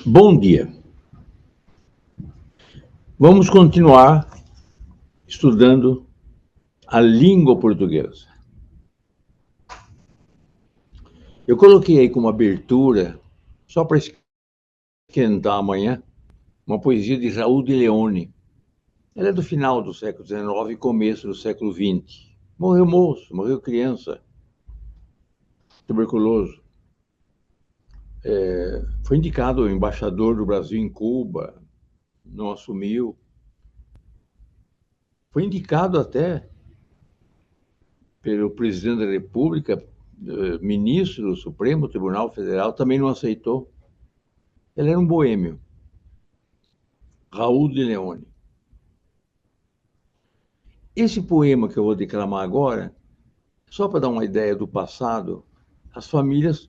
Bom dia. Vamos continuar estudando a língua portuguesa. Eu coloquei aí como abertura, só para esquentar amanhã, uma poesia de Raul de Leone. Ela é do final do século XIX e começo do século XX. Morreu moço, morreu criança, tuberculoso. Foi indicado ao embaixador do Brasil em Cuba, não assumiu. Foi indicado até pelo presidente da República, ministro do Supremo Tribunal Federal, também não aceitou. Ele era um boêmio. Raul de Leone. Esse poema que eu vou declamar agora, só para dar uma ideia do passado, as famílias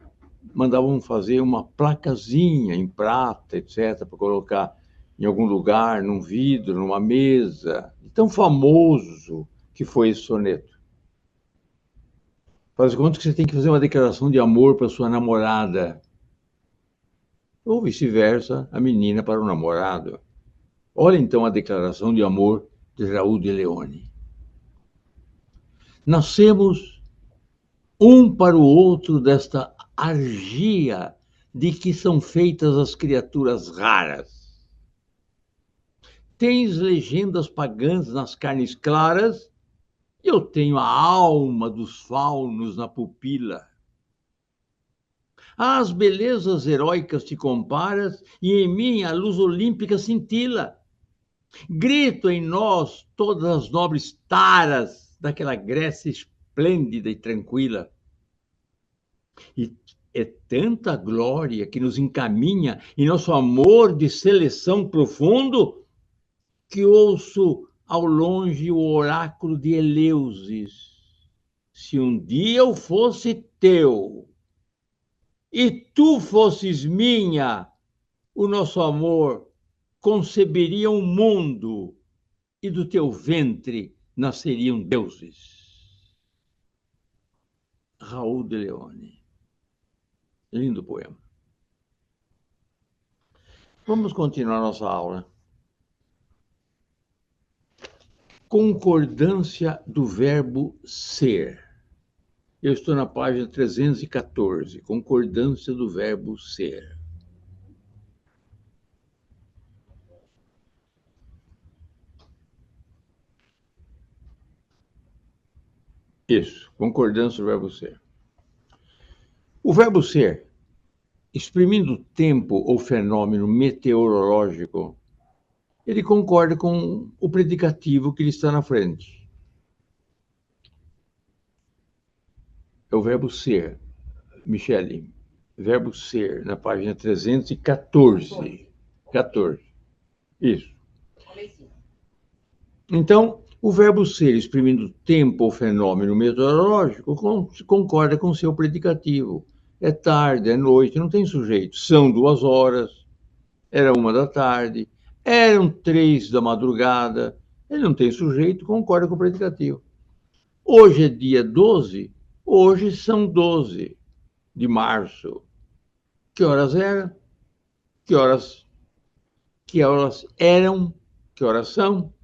mandavam fazer uma placazinha em prata, etc., para colocar em algum lugar, num vidro, numa mesa. Tão famoso que foi esse soneto. Faz conta que você tem que fazer uma declaração de amor para sua namorada. Ou vice-versa, a menina para o namorado. Olha então a declaração de amor de Raul de Leone. Nascemos um para o outro desta argia de que são feitas as criaturas raras. Tens legendas pagãs nas carnes claras, e eu tenho a alma dos faunos na pupila. Às belezas heróicas te comparas, e em mim a luz olímpica cintila. Grito em nós todas as nobres taras daquela Grécia esplêndida e tranquila. E é tanta glória que nos encaminha em nosso amor de seleção profundo, que ouço ao longe o oráculo de Eleusis. Se um dia eu fosse teu e tu fosses minha, o nosso amor conceberia um mundo e do teu ventre nasceriam deuses. Raul de Leone. Lindo poema. Vamos continuar nossa aula. Concordância do verbo ser. Eu estou na página 314. Concordância do verbo ser. Isso, concordância do verbo ser. O verbo ser, exprimindo tempo ou fenômeno meteorológico, ele concorda com o predicativo que lhe está na frente. É o verbo ser. Michele, verbo ser, na página 314. 14. Isso. Então, o verbo ser, exprimindo tempo ou fenômeno meteorológico, concorda com o seu predicativo. É tarde, é noite, não tem sujeito. São 2 horas, era 1 da tarde, eram 3 da madrugada. Ele não tem sujeito, concorda com o predicativo. Hoje é dia 12, hoje são 12 de março. Que horas eram? Que horas eram? Que horas são?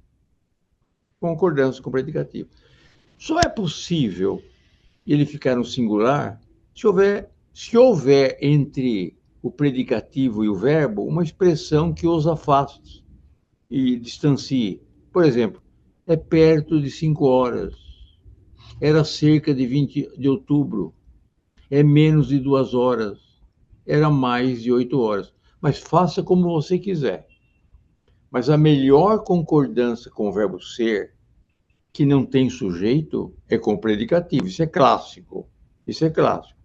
Concordância com o predicativo. Só é possível ele ficar no singular se houver entre o predicativo e o verbo uma expressão que os afaste e distancie. Por exemplo, é perto de 5 horas, era cerca de 20 de outubro, é menos de 2 horas, era mais de 8 horas. Mas faça como você quiser. Mas a melhor concordância com o verbo ser, que não tem sujeito, é com o predicativo. Isso é clássico. Isso é clássico.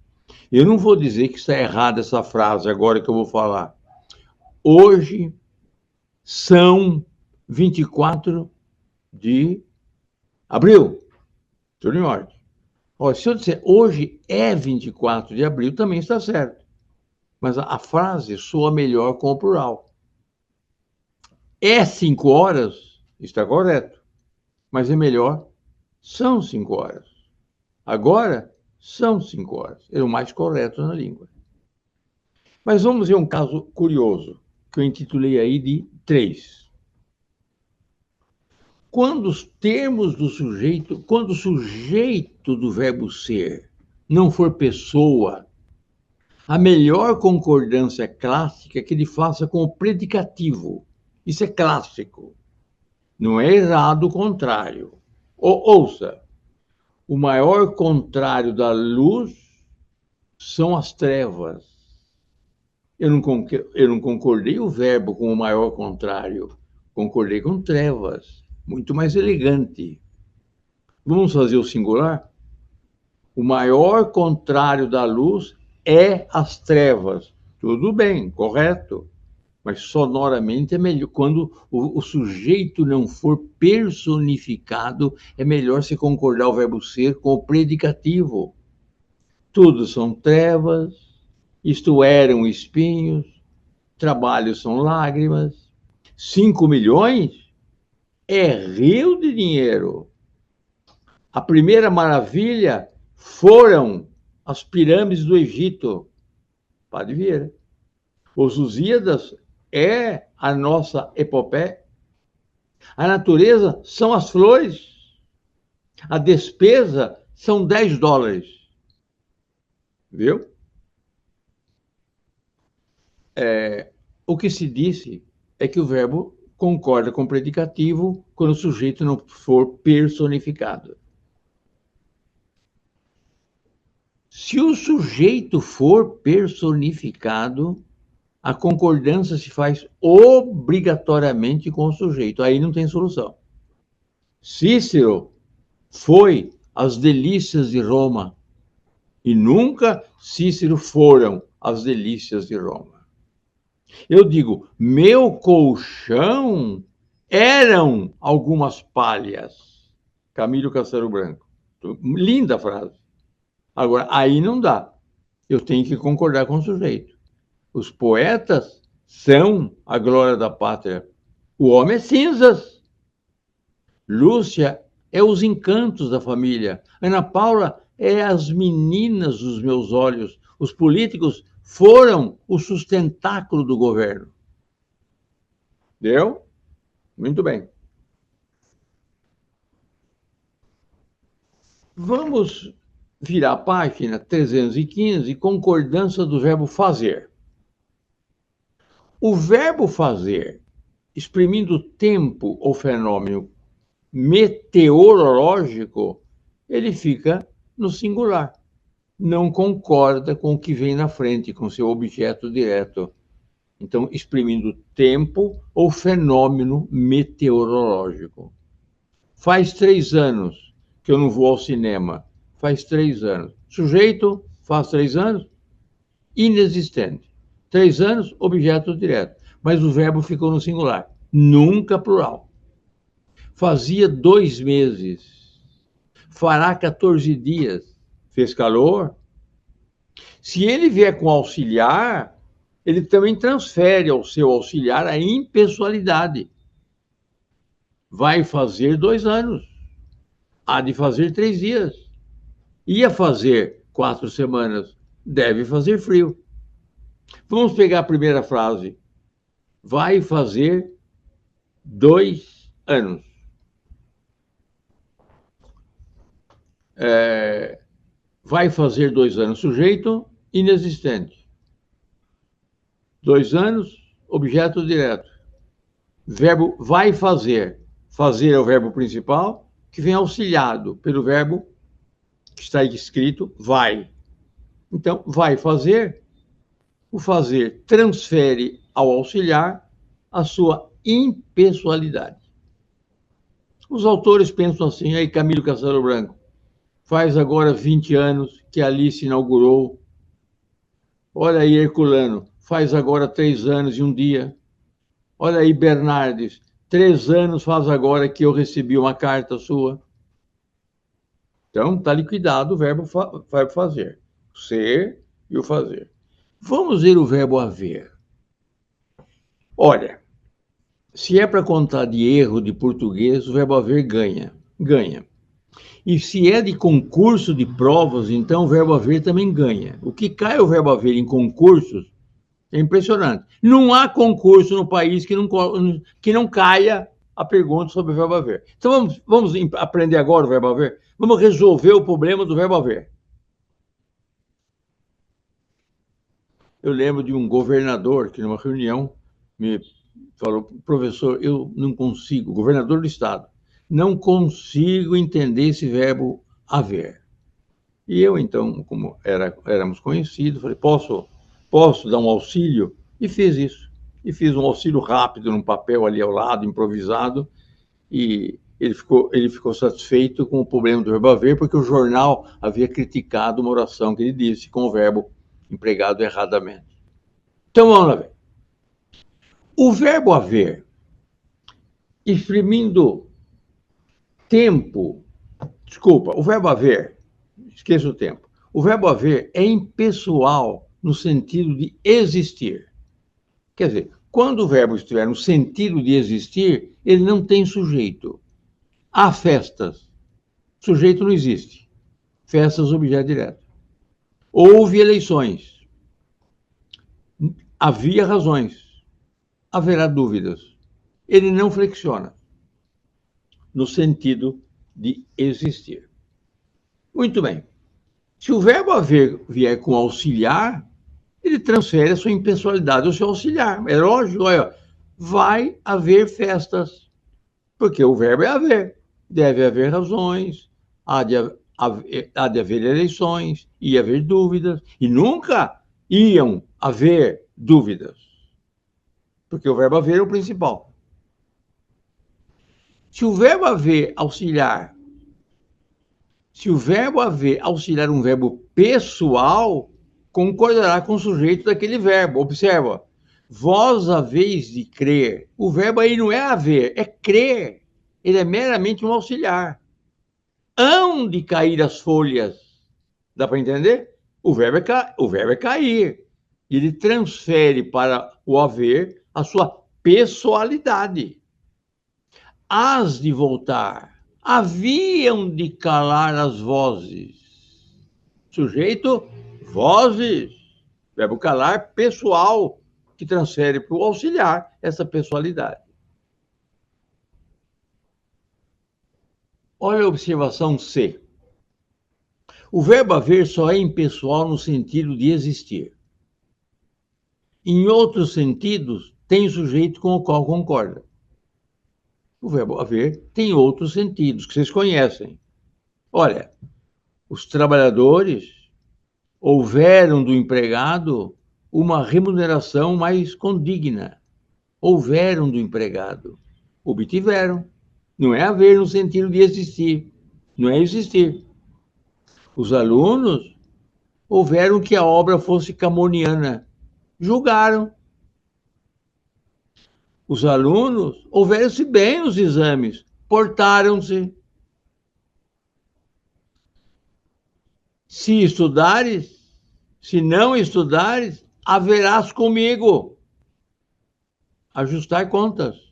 Eu não vou dizer que está errada essa frase agora que eu vou falar. Hoje são 24 de abril. Tudo em ordem. Ó, se eu disser hoje é 24 de abril, também está certo. Mas a frase soa melhor com o plural. É 5 horas, está correto. Mas é melhor, são 5 horas. Agora, são 5 horas. É o mais correto na língua. Mas vamos ver um caso curioso, que eu intitulei aí de 3. Quando os termos do sujeito, quando o sujeito do verbo ser não for pessoa, a melhor concordância clássica é que ele faça com o predicativo. Isso é clássico. Não é errado o contrário. Ouça, o maior contrário da luz são as trevas. Eu não concordei o verbo com o maior contrário. Concordei com trevas. Muito mais elegante. Vamos fazer o singular? O maior contrário da luz é as trevas. Tudo bem, correto. Mas sonoramente é melhor. Quando o sujeito não for personificado, é melhor se concordar o verbo ser com o predicativo. Tudo são trevas, isto eram espinhos, trabalho são lágrimas. 5 milhões é rio de dinheiro. A primeira maravilha foram as pirâmides do Egito. Pode ver. Os Lusíadas é a nossa epopeia. A natureza são as flores. A despesa são 10 dólares. Viu? O que se disse é que o verbo concorda com o predicativo quando o sujeito não for personificado. Se o sujeito for personificado, a concordância se faz obrigatoriamente com o sujeito. Aí não tem solução. Cícero foi às delícias de Roma e nunca Cícero foram às delícias de Roma. Eu digo, meu colchão eram algumas palhas. Camilo Castelo Branco. Linda frase. Agora, aí não dá. Eu tenho que concordar com o sujeito. Os poetas são a glória da pátria. O homem é cinzas. Lúcia é os encantos da família. Ana Paula é as meninas dos meus olhos. Os políticos foram o sustentáculo do governo. Deu? Muito bem. Vamos virar a página 315, concordância do verbo fazer. O verbo fazer, exprimindo tempo ou fenômeno meteorológico, ele fica no singular. Não concorda com o que vem na frente, com seu objeto direto. Então, exprimindo tempo ou fenômeno meteorológico. Faz 3 anos que eu não vou ao cinema. Faz 3 anos. Sujeito, faz 3 anos, inexistente. 3 anos, objeto direto. Mas o verbo ficou no singular, nunca plural. Fazia 2 meses. Fará 14 dias. Fez calor? Se ele vier com auxiliar, ele também transfere ao seu auxiliar a impessoalidade. Vai fazer 2 anos. Há de fazer 3 dias. Ia fazer 4 semanas. Deve fazer frio. Vamos pegar a primeira frase. Vai fazer 2 anos. Vai fazer 2 anos. Sujeito inexistente. 2 anos, objeto direto. Verbo vai fazer. Fazer é o verbo principal, que vem auxiliado pelo verbo que está escrito vai. Então, vai fazer. O fazer transfere ao auxiliar a sua impessoalidade. Os autores pensam assim, aí Camilo Castelo Branco, faz agora 20 anos que Alice inaugurou. Olha aí Herculano, faz agora 3 anos e 1 dia. Olha aí Bernardes, 3 anos faz agora que eu recebi uma carta sua. Então, está liquidado o verbo fazer. O ser e o fazer. Vamos ver o verbo haver. Olha, se é para contar de erro de português, o verbo haver ganha. Ganha. E se é de concurso de provas, então o verbo haver também ganha. O que cai o verbo haver em concursos É impressionante. Não há concurso no país que não caia a pergunta sobre o verbo haver. Então, vamos aprender agora o verbo haver? Vamos resolver o problema do verbo haver. Eu lembro de um governador que, numa reunião, me falou: professor, eu não consigo, governador do estado, não consigo entender esse verbo haver. E eu, então, como éramos conhecidos, falei: posso dar um auxílio? E fiz isso. E fiz um auxílio rápido num papel ali ao lado, improvisado, e ele ficou satisfeito com o problema do verbo haver, porque o jornal havia criticado uma oração que ele disse com o verbo empregado erradamente. Então, vamos lá ver. O verbo haver, exprimindo tempo, o verbo haver, esqueça o tempo. O verbo haver é impessoal no sentido de existir. Quer dizer, quando o verbo estiver no sentido de existir, ele não tem sujeito. Há festas. Sujeito não existe. Festas, objeto direto. Houve eleições. Havia razões. Haverá dúvidas. Ele não flexiona no sentido de existir. Muito bem. Se o verbo haver vier com auxiliar, ele transfere a sua impessoalidade ao seu auxiliar. É lógico, olha, vai haver festas, porque o verbo é haver. Deve haver razões, há de haver eleições, ia haver dúvidas, e nunca iam haver dúvidas, porque o verbo haver é o principal. Se o verbo haver auxiliar um verbo pessoal, concordará com o sujeito daquele verbo. Observa, vós haveis de crer. O verbo aí não é haver, é crer. Ele é meramente um auxiliar. Hão de cair as folhas. Dá para entender? O verbo é cair. Ele transfere para o haver a sua pessoalidade. Hás de voltar. Haviam de calar as vozes. Sujeito, vozes. Verbo calar, pessoal, que transfere para o auxiliar essa pessoalidade. Olha a observação C. O verbo haver só é impessoal no sentido de existir. Em outros sentidos, tem sujeito com o qual concorda. O verbo haver tem outros sentidos que vocês conhecem. Olha, os trabalhadores houveram do empregado uma remuneração mais condigna. Houveram do empregado. Obtiveram. Não é haver no sentido de existir. Não é existir. Os alunos houveram que a obra fosse camoniana. Julgaram. Os alunos houveram-se bem nos exames. Portaram-se. Se estudares, se não estudares, haverás comigo. Ajustar contas.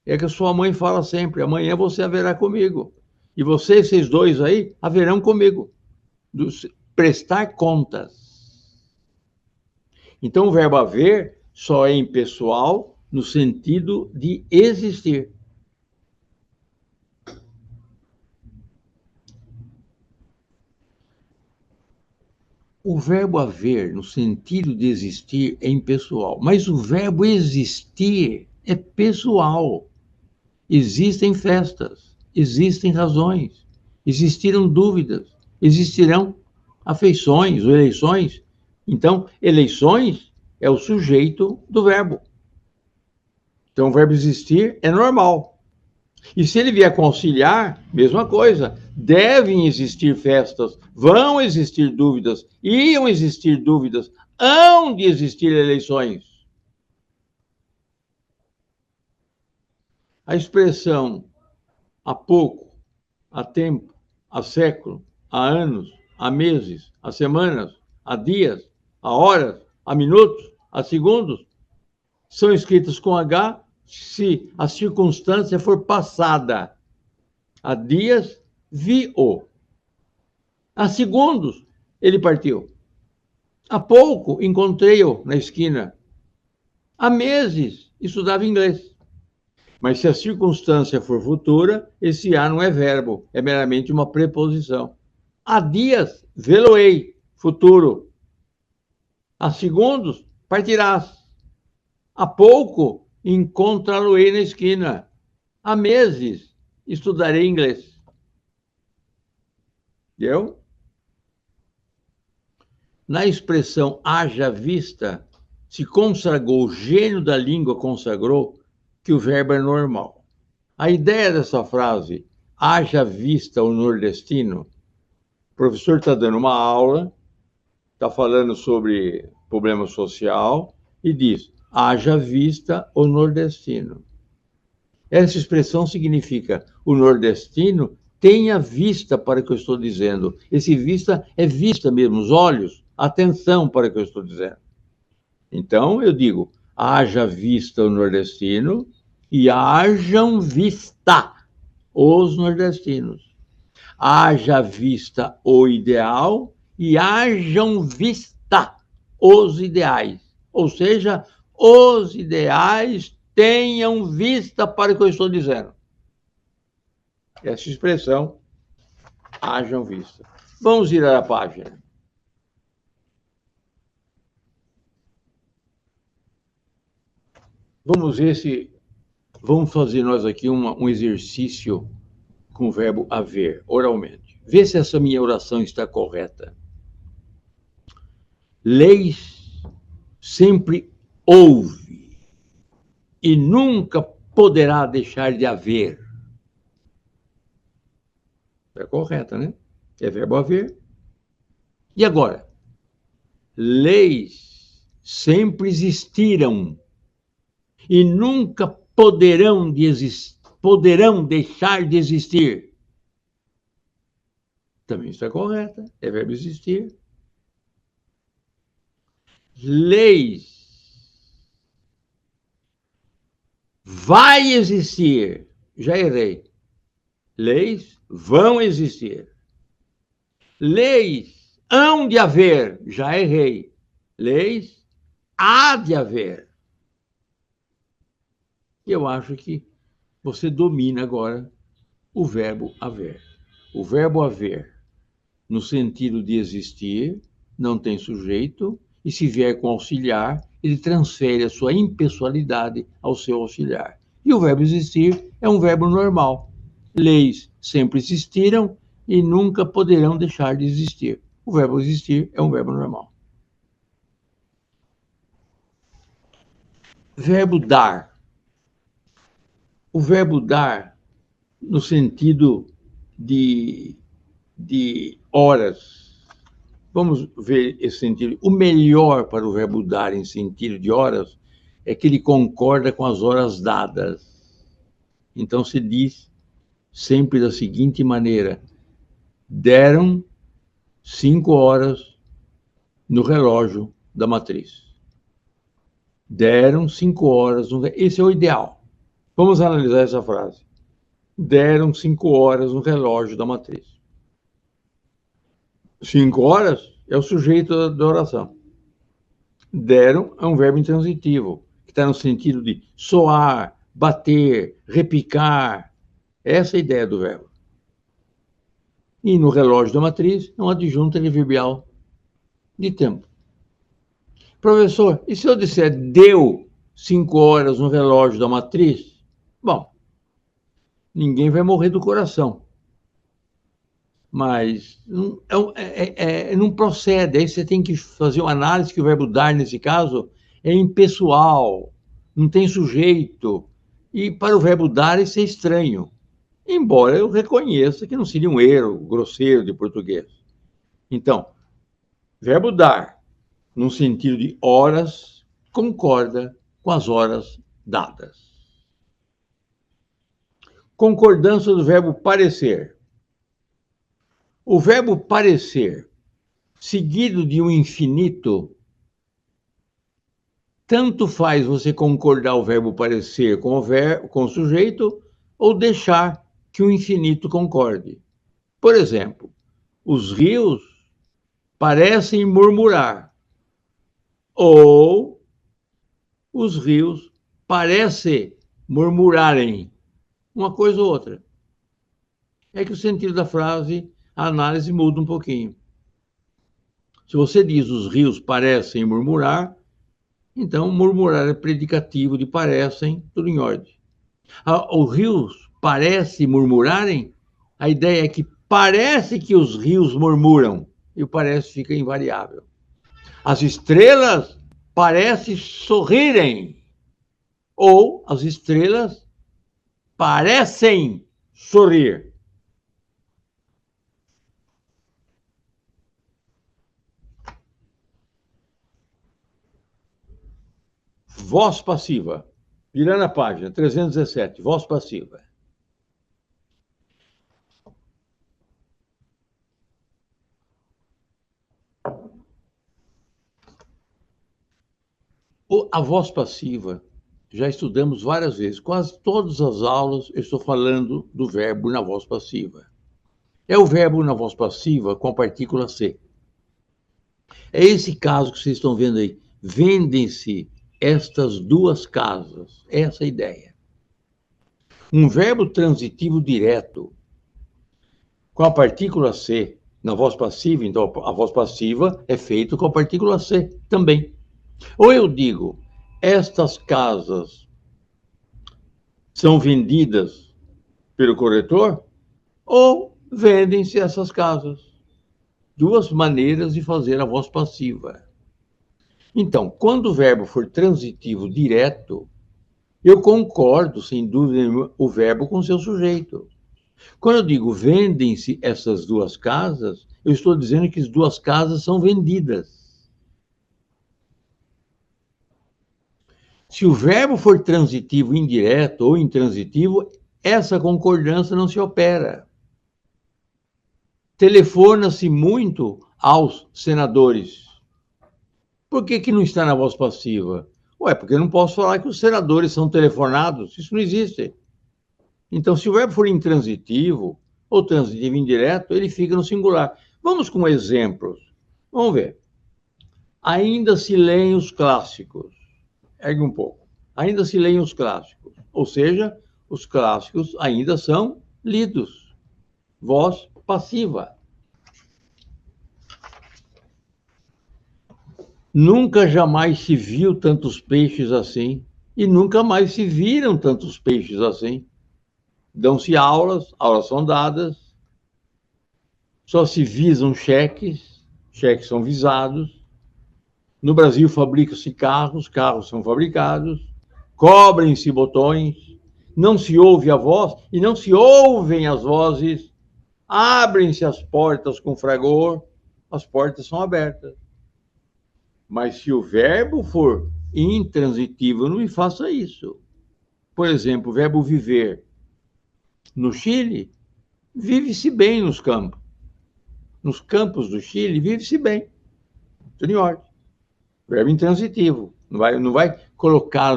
É que a sua mãe fala sempre: amanhã você haverá comigo. E vocês dois aí, haverão comigo. Prestar contas. Então, o verbo haver só é impessoal no sentido de existir. O verbo haver, no sentido de existir, é impessoal. Mas o verbo existir é pessoal. Existem festas, existem razões, existiram dúvidas, existirão afeições ou eleições. Então, eleições é o sujeito do verbo. Então, o verbo existir é normal. E se ele vier com auxiliar, mesma coisa. Devem existir festas, vão existir dúvidas, iam existir dúvidas, hão de existir eleições. A expressão há pouco, há tempo, há século, há anos, há meses, há semanas, há dias, há horas, há minutos, há segundos, são escritas com H se a circunstância for passada. Há dias, vi-o. Há segundos, ele partiu. Há pouco encontrei-o na esquina. Há meses estudava inglês. Mas se a circunstância for futura, esse há não é verbo, é meramente uma preposição. Há dias, vê-lo-ei, futuro. Há segundos, partirás. Há pouco, encontrá-lo-ei na esquina. Há meses, estudarei inglês. Entendeu? Na expressão haja vista, se consagrou, o gênio da língua consagrou que o verbo é normal. A ideia dessa frase, haja vista o nordestino, o professor está dando uma aula, está falando sobre problema social e diz, haja vista o nordestino. Essa expressão significa, o nordestino tenha vista para o que eu estou dizendo. Esse vista é vista mesmo, os olhos, atenção para o que eu estou dizendo. Então, eu digo, haja vista o nordestino e hajam vista os nordestinos. Haja vista o ideal e hajam vista os ideais. Ou seja, os ideais tenham vista para o que eu estou dizendo. Essa expressão, hajam vista. Vamos virar a página. Vamos ver se... Vamos fazer nós aqui um exercício com o verbo haver, oralmente. Vê se essa minha oração está correta. Leis sempre houve e nunca poderá deixar de haver. É correta, né? É verbo haver. E agora? Leis sempre existiram e nunca poderão deixar de existir. Também está correta. É verbo existir. Leis vai existir. Já errei. Leis vão existir. Leis hão de haver. Já errei. Leis há de haver. Eu acho que você domina agora o verbo haver. O verbo haver, no sentido de existir, não tem sujeito, e se vier com auxiliar, ele transfere a sua impessoalidade ao seu auxiliar. E o verbo existir é um verbo normal. Leis sempre existiram e nunca poderão deixar de existir. O verbo existir é um verbo normal. Verbo dar. O verbo dar, no sentido de horas. Vamos ver esse sentido. O melhor para o verbo dar em sentido de horas é que ele concorda com as horas dadas. Então se diz sempre da seguinte maneira: deram 5 horas no relógio da matriz. Deram 5 horas. Esse é o ideal. Vamos analisar essa frase. Deram 5 horas no relógio da matriz. 5 horas é o sujeito da oração. Deram é um verbo intransitivo, que está no sentido de soar, bater, repicar. Essa é a ideia do verbo. E no relógio da matriz é um adjunto adverbial de tempo. Professor, e se eu disser deu 5 horas no relógio da matriz? Bom, ninguém vai morrer do coração. Mas não procede. Aí você tem que fazer uma análise que o verbo dar, nesse caso, é impessoal, não tem sujeito. E para o verbo dar, isso é estranho. Embora eu reconheça que não seria um erro grosseiro de português. Então, verbo dar, no sentido de horas, concorda com as horas dadas. Concordância do verbo parecer. O verbo parecer, seguido de um infinito, tanto faz você concordar o verbo parecer com o sujeito ou deixar que o infinito concorde. Por exemplo, os rios parecem murmurar, ou os rios parecem murmurarem uma coisa ou outra. É que o sentido da frase, a análise muda um pouquinho. Se você diz os rios parecem murmurar, então murmurar é predicativo de parecem, tudo em ordem. Os rios parecem murmurarem, a ideia é que parece que os rios murmuram, e o parece fica invariável. As estrelas parecem sorrirem, ou as estrelas parecem sorrir. Voz passiva. Virando a página, 317, voz passiva. A voz passiva, já estudamos várias vezes, quase todas as aulas eu estou falando do verbo na voz passiva. É o verbo na voz passiva com a partícula C. É esse caso que vocês estão vendo aí. Vendem-se estas duas casas. Essa é a ideia. Um verbo transitivo direto com a partícula C na voz passiva, então a voz passiva é feita com a partícula C também. Ou eu digo, estas casas são vendidas pelo corretor, ou vendem-se essas casas. Duas maneiras de fazer a voz passiva. Então, quando o verbo for transitivo direto, eu concordo, sem dúvida nenhuma, o verbo com seu sujeito. Quando eu digo vendem-se essas duas casas, eu estou dizendo que as duas casas são vendidas. Se o verbo for transitivo indireto ou intransitivo, essa concordância não se opera. Telefona-se muito aos senadores. Por que não está na voz passiva? Ué, porque eu não posso falar que os senadores são telefonados. Isso não existe. Então, se o verbo for intransitivo ou transitivo indireto, ele fica no singular. Vamos com exemplos. Vamos ver. Ainda se leem os clássicos. Ergue um pouco. Ainda se leem os clássicos. Ou seja, os clássicos ainda são lidos. Voz passiva. Nunca jamais se viu tantos peixes assim, e nunca mais se viram tantos peixes assim. Dão-se aulas, aulas são dadas, só se visam cheques, cheques são visados. No Brasil fabricam-se carros, carros são fabricados, cobrem-se botões, não se ouve a voz e não se ouvem as vozes, abrem-se as portas com fragor, as portas são abertas. Mas se o verbo for intransitivo, não me faça isso. Por exemplo, o verbo viver. No Chile, vive-se bem nos campos. Nos campos do Chile, vive-se bem. Tudo em ordem. Verbo intransitivo. Não vai colocar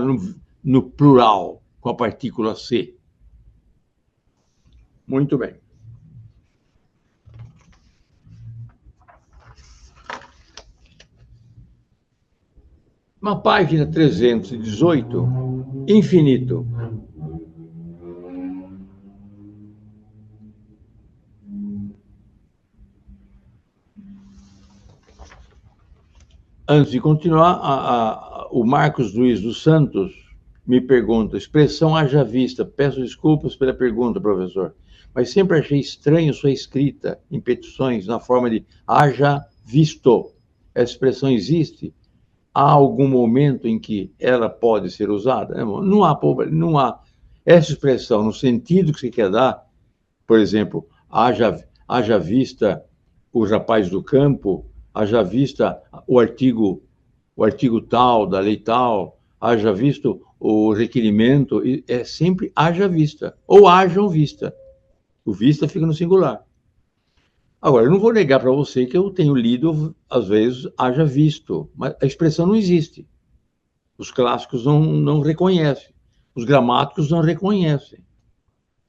no plural com a partícula C. Muito bem. Na página 318, infinito. Antes de continuar, o Marcos Luiz dos Santos me pergunta, expressão haja vista. Peço desculpas pela pergunta, professor, mas sempre achei estranho sua escrita em petições na forma de haja visto. Essa expressão existe? Há algum momento em que ela pode ser usada? Não há essa expressão no sentido que você quer dar, por exemplo, haja vista o rapaz do campo, haja vista o artigo tal, da lei tal, haja visto o requerimento, é sempre haja vista, ou hajam vista. O vista fica no singular. Agora, eu não vou negar para você que eu tenho lido, às vezes, haja visto, mas a expressão não existe. Os clássicos não reconhecem, os gramáticos não reconhecem.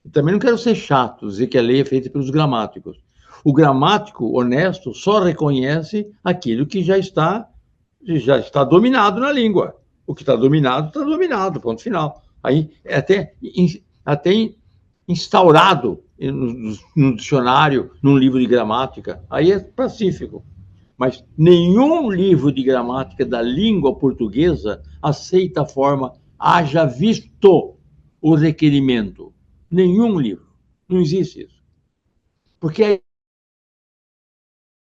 Eu também não quero ser chato, dizer que a lei é feita pelos gramáticos. O gramático honesto só reconhece aquilo que já está já está dominado na língua. O que está dominado, ponto final. Aí é até instaurado no dicionário, num livro de gramática. Aí é pacífico. Mas nenhum livro de gramática da língua portuguesa aceita a forma haja visto o requerimento. Nenhum livro. Não existe isso. Porque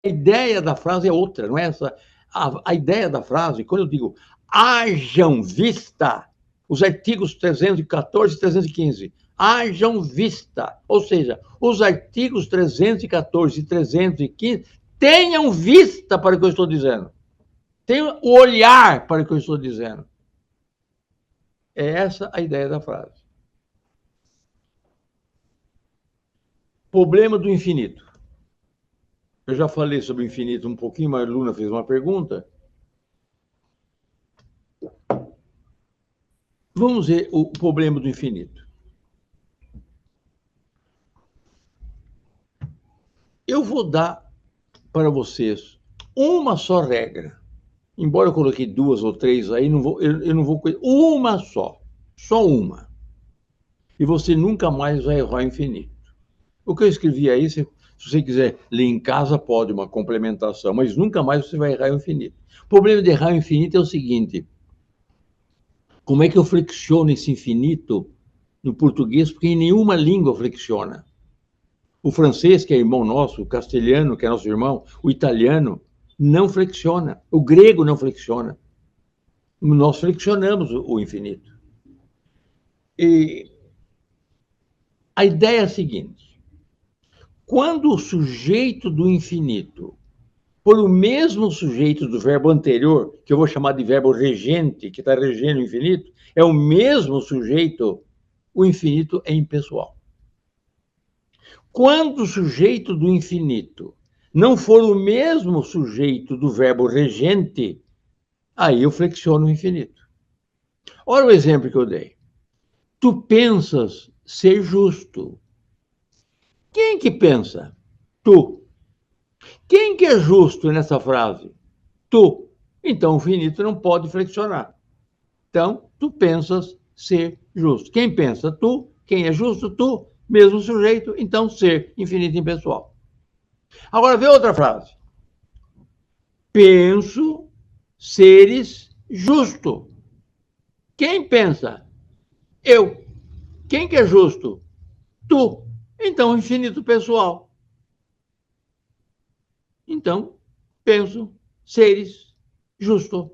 a ideia da frase é outra, não é essa. A ideia da frase, quando eu digo hajam vista, os artigos 314 e 315, hajam vista, ou seja, os artigos 314 e 315 tenham vista para o que eu estou dizendo, tenham o olhar para o que eu estou dizendo. É essa a ideia da frase. Problema do infinito. Eu já falei sobre o infinito um pouquinho, mas a Luna fez uma pergunta. Vamos ver o problema do infinito. Eu vou dar para vocês uma só regra. Embora eu coloquei 2 ou 3 aí, eu não vou. Uma só uma. E você nunca mais vai errar o infinito. O que eu escrevi aí, se você quiser ler em casa, pode, uma complementação, mas nunca mais você vai errar o infinito. O problema de errar o infinito é o seguinte: como é que eu flexiono esse infinito no português? Porque em nenhuma língua flexiona. O francês, que é irmão nosso, o castelhano, que é nosso irmão, o italiano, não flexiona. O grego não flexiona. Nós flexionamos o infinito. E a ideia é a seguinte: quando o sujeito do infinito for o mesmo sujeito do verbo anterior, que eu vou chamar de verbo regente, que está regendo o infinito, é o mesmo sujeito, o infinito é impessoal. Quando o sujeito do infinito não for o mesmo sujeito do verbo regente, aí eu flexiono o infinito. Olha o exemplo que eu dei. Tu pensas ser justo. Quem que pensa? Tu. Quem que é justo nessa frase? Tu. Então o infinito não pode flexionar. Então, tu pensas ser justo. Quem pensa? Tu. Quem é justo? Tu. Mesmo sujeito, então ser, infinito impessoal. Agora vê outra frase. Penso seres justo. Quem pensa? Eu. Quem que é justo? Tu. Então, infinito pessoal. Então, penso seres justo.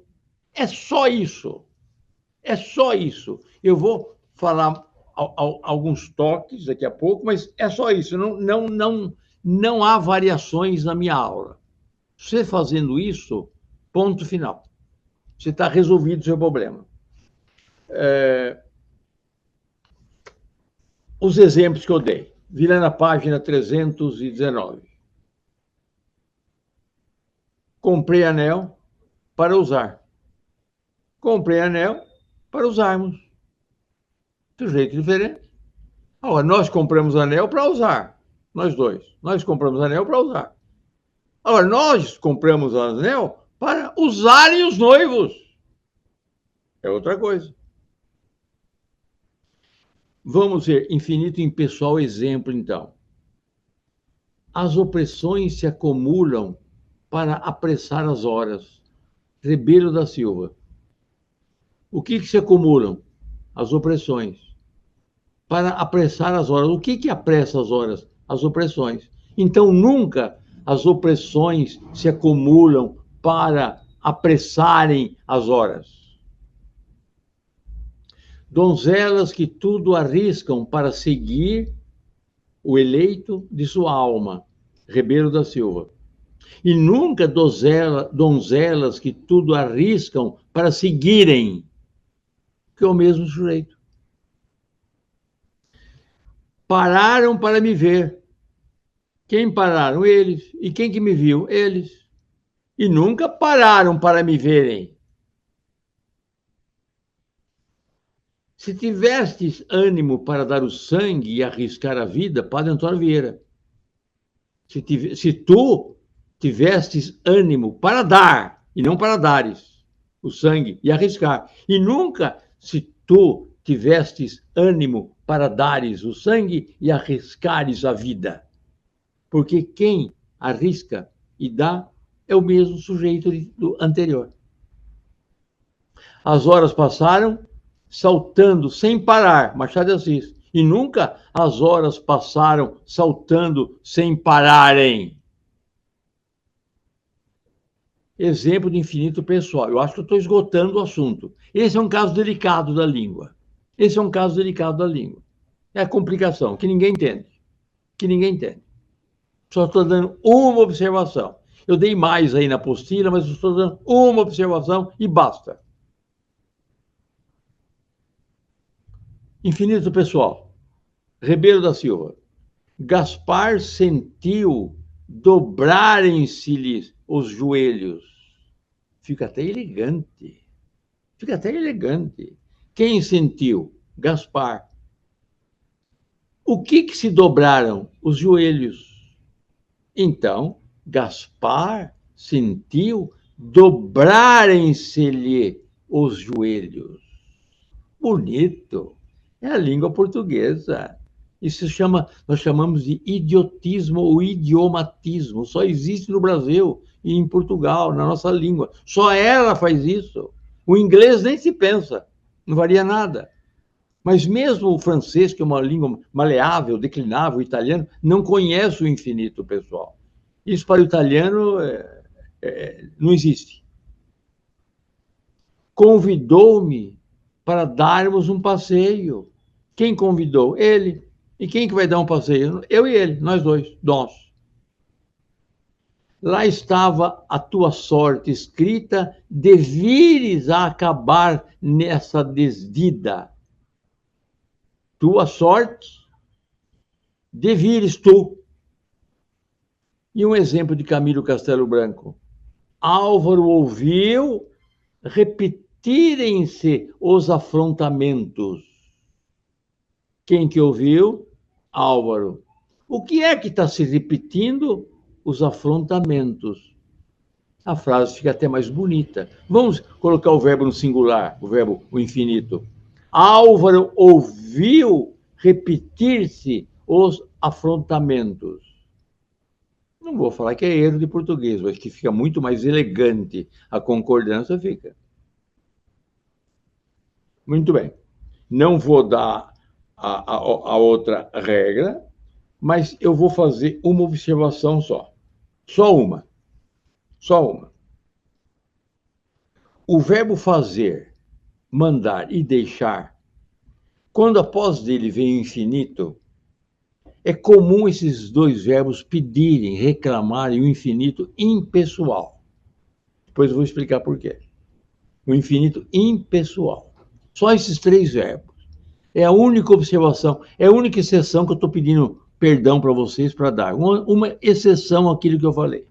É só isso. É só isso. Eu vou falar alguns toques daqui a pouco, mas é só isso. Não há variações na minha aula. Você fazendo isso, ponto final. Você está resolvido o seu problema. Os exemplos que eu dei. Vira na página 319. Comprei anel para usar. Comprei anel para usarmos. Sujeito diferente. Agora, nós compramos anel para usar. Nós dois. Nós compramos anel para usar. Agora, nós compramos anel para usarem os noivos. É outra coisa. Vamos ver infinito impessoal exemplo, então. As opressões se acumulam para apressar as horas. Rebelo da Silva. O que se acumulam? As opressões. Para apressar as horas. O que apressa as horas? As opressões. Então, nunca as opressões se acumulam para apressarem as horas. Donzelas que tudo arriscam para seguir o eleito de sua alma. Rebelo da Silva. E nunca donzelas que tudo arriscam para seguirem, que é o mesmo sujeito. Pararam para me ver. Quem pararam? Eles. E quem que me viu? Eles. E nunca pararam para me verem. Se tivestes ânimo para dar o sangue e arriscar a vida, Padre Antônio Vieira. Se tu tivestes ânimo para dar e não para dares, o sangue e arriscar. E nunca, se tu tivestes ânimo para dares o sangue e arriscares a vida. Porque quem arrisca e dá é o mesmo sujeito do anterior. As horas passaram saltando sem parar, Machado de Assis, e nunca as horas passaram saltando sem pararem. Exemplo de infinito pessoal. Eu acho que eu estou esgotando o assunto. Esse é um caso delicado da língua. Esse é um caso delicado da língua. É a complicação, que ninguém entende. Que ninguém entende. Só estou dando uma observação. Eu dei mais aí na apostila, mas estou dando uma observação e basta. Infinito pessoal. Ribeiro da Silva. Gaspar sentiu dobrarem-se-lhe os joelhos. Fica até elegante. Fica até elegante. Quem sentiu? Gaspar. O que se dobraram? Os joelhos. Então, Gaspar sentiu dobrarem-se-lhe os joelhos. Bonito. É a língua portuguesa. Isso nós chamamos de idiotismo ou idiomatismo. Só existe no Brasil e em Portugal, na nossa língua. Só ela faz isso. O inglês nem se pensa, não varia nada. Mas mesmo o francês, que é uma língua maleável, declinável, o italiano, não conhece o infinito, pessoal. Isso para o italiano não existe. Convidou-me para darmos um passeio. Quem convidou? Ele. E quem que vai dar um passeio? Eu e ele, nós dois, nós. Lá estava a tua sorte escrita, de vires a acabar nessa desdida. Tua sorte, de vires tu. E um exemplo de Camilo Castelo Branco. Álvaro ouviu repetirem-se os afrontamentos. Quem que ouviu? Álvaro. O que é que está se repetindo? Os afrontamentos. A frase fica até mais bonita. Vamos colocar o verbo no singular, o infinito. Álvaro ouviu repetir-se os afrontamentos. Não vou falar que é erro de português, mas que fica muito mais elegante. A concordância fica. Muito bem. Não vou dar a outra regra, mas eu vou fazer uma observação só. Só uma. Só uma. O verbo fazer, mandar e deixar, quando após dele vem o infinito, é comum esses dois verbos pedirem, reclamarem o infinito impessoal. Depois eu vou explicar por quê. O infinito impessoal. Só esses três verbos. É a única observação, é a única exceção que eu estou pedindo perdão para vocês para dar. Uma exceção àquilo que eu falei.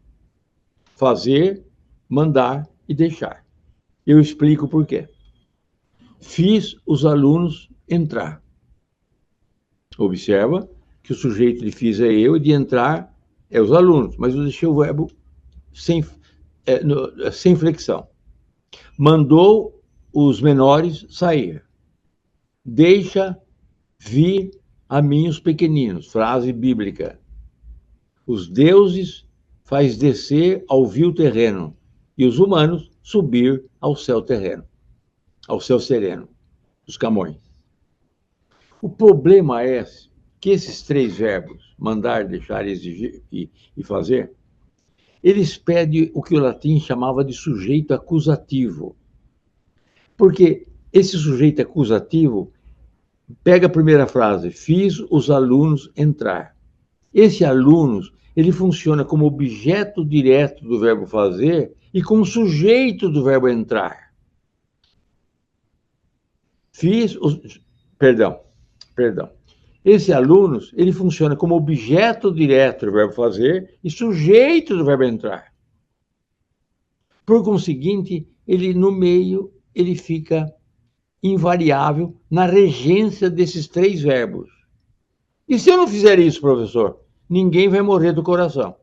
Fazer, mandar e deixar. Eu explico por quê. Fiz os alunos entrar. Observa que o sujeito de fiz é eu e de entrar é os alunos, mas eu deixei o verbo sem flexão. Mandou os menores sair. Deixa vir a mim os pequeninos. Frase bíblica. Os deuses faz descer ao vil terreno e os humanos subir ao céu terreno, ao céu sereno, os Camões. O problema é que esses três verbos, mandar, deixar, exigir e fazer, eles pedem o que o latim chamava de sujeito acusativo. Porque esse sujeito acusativo pega a primeira frase, fiz os alunos entrar. Esse alunos, ele funciona como objeto direto do verbo fazer e como sujeito do verbo entrar. Perdão. Esse alunos, ele funciona como objeto direto do verbo fazer e sujeito do verbo entrar. Por conseguinte, ele no meio, ele fica invariável na regência desses três verbos. E se eu não fizer isso, professor? Ninguém vai morrer do coração.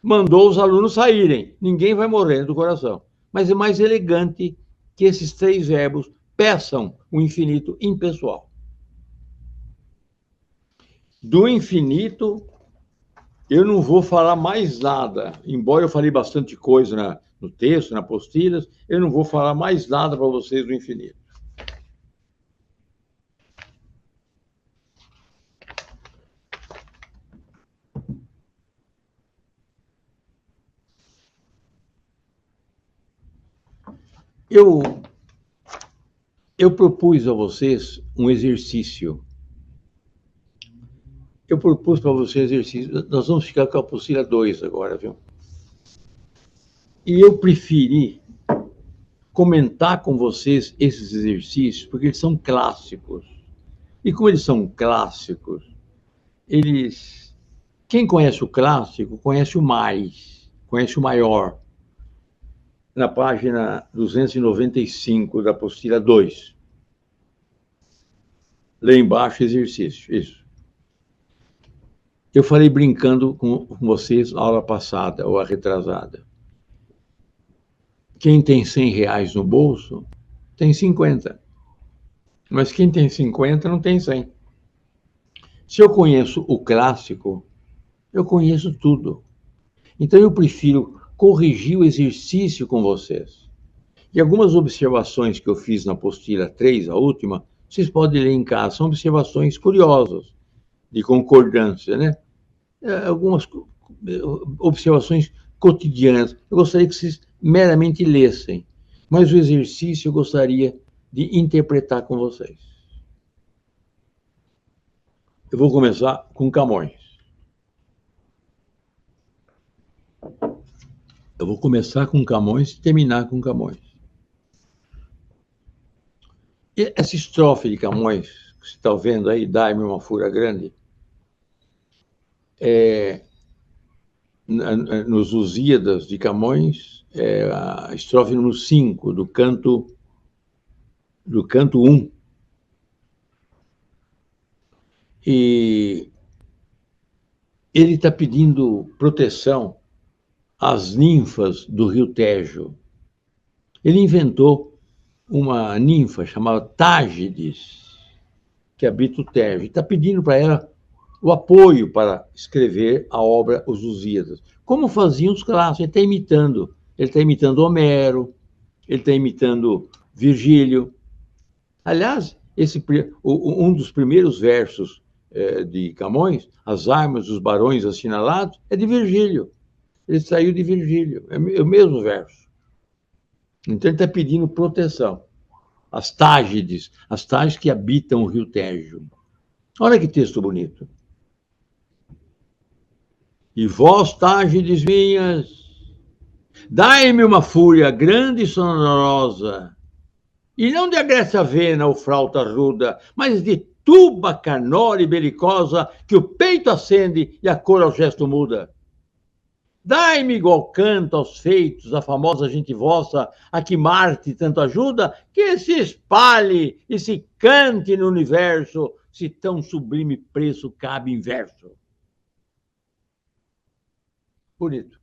Mandou os alunos saírem, ninguém vai morrer do coração. Mas é mais elegante que esses três verbos peçam o infinito impessoal. Do infinito, eu não vou falar mais nada, embora eu falei bastante coisa no texto, na apostila, eu não vou falar mais nada para vocês do infinito. Eu propus a vocês um exercício. Eu propus para vocês exercício. Nós vamos ficar com a apostila 2 agora, viu? E eu preferi comentar com vocês esses exercícios, porque eles são clássicos. E como eles são clássicos, quem conhece o clássico, conhece o mais, conhece o maior. Na página 295 da apostila 2. Lá embaixo, exercício, isso. Eu falei brincando com vocês na aula passada, ou a retrasada. Quem tem R$100 no bolso, tem 50. Mas quem tem 50 não tem 100. Se eu conheço o clássico, eu conheço tudo. Então eu prefiro corrigir o exercício com vocês. E algumas observações que eu fiz na apostila 3, a última, vocês podem ler em casa. São observações curiosas, de concordância, né? Algumas observações cotidianas. Eu gostaria que vocês meramente lessem, mas o exercício eu gostaria de interpretar com vocês. Eu vou começar com Camões. Eu vou começar com Camões e terminar com Camões. E essa estrofe de Camões, que você está vendo aí, dai-me uma fúria grande, nos Lusíadas de Camões, a estrofe número 5 do canto 1. E ele está pedindo proteção às ninfas do rio Tejo. Ele inventou uma ninfa chamada Tágides, que habita o Tejo, e está pedindo para ela o apoio para escrever a obra Os Lusíadas. Como faziam os clássicos, ele está imitando. Ele está imitando Homero, ele está imitando Virgílio. Aliás, um dos primeiros versos de Camões, As Armas dos Barões Assinalados, é de Virgílio. Ele saiu de Virgílio, é o mesmo verso. Então ele está pedindo proteção. As Tágides que habitam o rio Tejo. Olha que texto bonito. E vós, Tágides minhas, dai-me uma fúria grande e sonorosa, e não de agreste avena ou flauta ruda, mas de tuba canora e belicosa, que o peito acende e a cor ao gesto muda. Dai-me igual canto aos feitos, a famosa gente vossa, a que Marte tanto ajuda, que se espalhe e se cante no universo, se tão sublime preço cabe em verso. Bonito,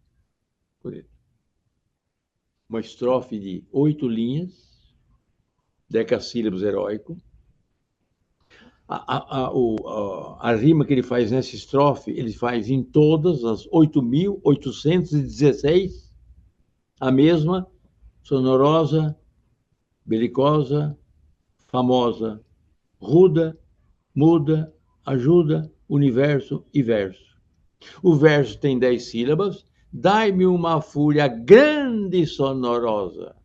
bonito. Uma estrofe de 8 linhas, decassílabos heróico. A rima que ele faz nessa estrofe, ele faz em todas as 8.816, a mesma, sonorosa, belicosa, famosa, ruda, muda, ajuda, universo e verso. O verso tem 10 sílabas. Dai-me uma fúria grande e sonorosa,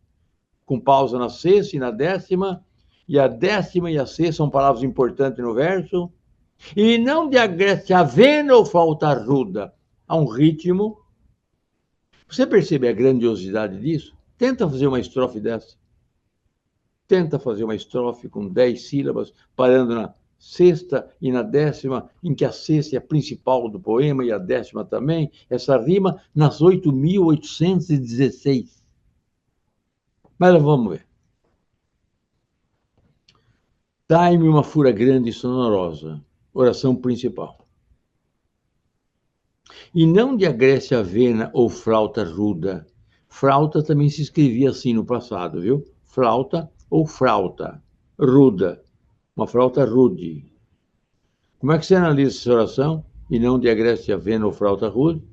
com pausa na sexta e na décima, e a décima e a sexta são palavras importantes no verso, e não de agreste avena ou falta ruda, há um ritmo. Você percebe a grandiosidade disso? Tenta fazer uma estrofe dessa. Tenta fazer uma estrofe com 10 sílabas, parando na sexta e na décima, em que a sexta é a principal do poema e a décima também, essa rima nas 8.816. Mas vamos ver. Dai-me uma fúria grande e sonorosa, oração principal. E não de agreste avena ou flauta ruda. Flauta também se escrevia assim no passado, viu? flauta ou frauta, ruda, uma flauta rude. Como é que você analisa essa oração e não de Agreste Avena ou flauta rude?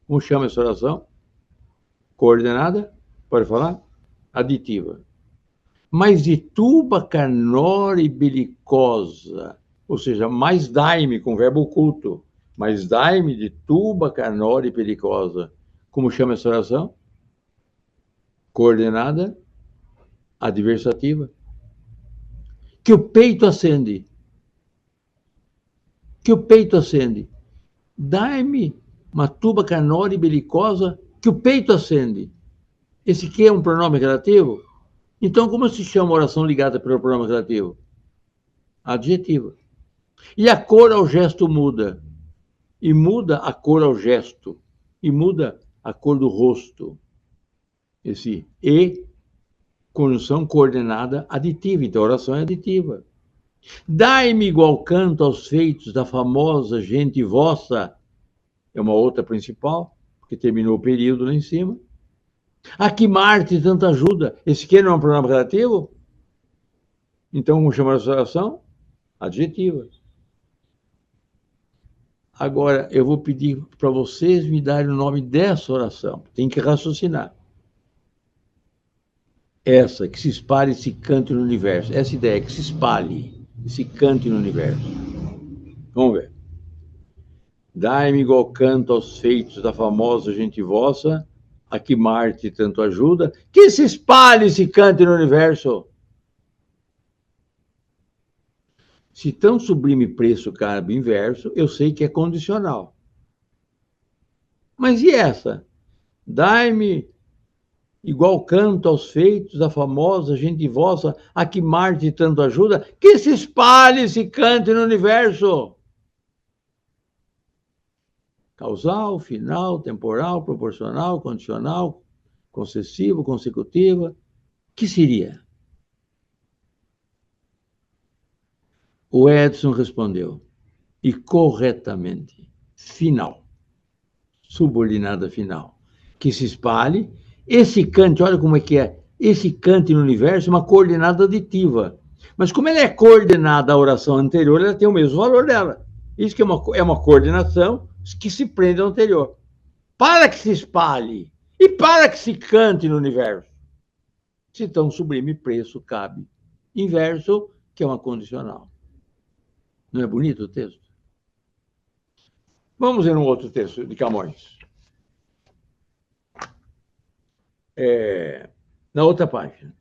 Como chama essa oração? Coordenada? Pode falar? Aditiva. Mas de tuba canore belicosa, ou seja, mais dai-me, com verbo oculto, mas dai-me de tuba canore belicosa. Como chama essa oração? Coordenada, adversativa. Que o peito acende. Que o peito acende. Dai-me uma tuba canore belicosa que o peito acende. Esse que é um pronome relativo? Então, como se chama a oração ligada pelo pronome relativo? Adjetiva. E a cor ao gesto muda. E muda a cor ao gesto. E muda a cor do rosto. Esse e, conjunção coordenada aditiva. Então, a oração é aditiva. Dai-me igual canto aos feitos da famosa gente vossa. É uma outra principal, porque terminou o período lá em cima. A que Marte tanta ajuda. Esse que não é um pronome relativo? Então, como chama essa oração? Adjetiva. Agora, eu vou pedir para vocês me darem o nome dessa oração. Tem que raciocinar. Essa, que se espalhe e se cante no universo. Essa ideia, que se espalhe e se cante no universo. Vamos ver. Dai-me igual canto aos feitos da famosa gente vossa, a que Marte tanto ajuda, que se espalhe e se cante no universo. Se tão sublime preço cabe inverso, eu sei que é condicional. Mas e essa? Dai-me igual canto aos feitos da famosa gente vossa, a que Marte tanto ajuda, que se espalhe e se cante no universo. Causal, final, temporal, proporcional, condicional, concessivo, consecutiva. Que seria? O Edson respondeu, e corretamente, final, subordinada final, que se espalhe, esse cante, olha como é que é, esse cante no universo é uma coordenada aditiva, mas como ela é coordenada à oração anterior, ela tem o mesmo valor dela. Isso que é uma coordenação que se prende ao anterior. Para que se espalhe e para que se cante no universo. Se tão sublime preço cabe. Inverso, que é uma condicional. Não é bonito o texto? Vamos ver um outro texto de Camões. Na outra página.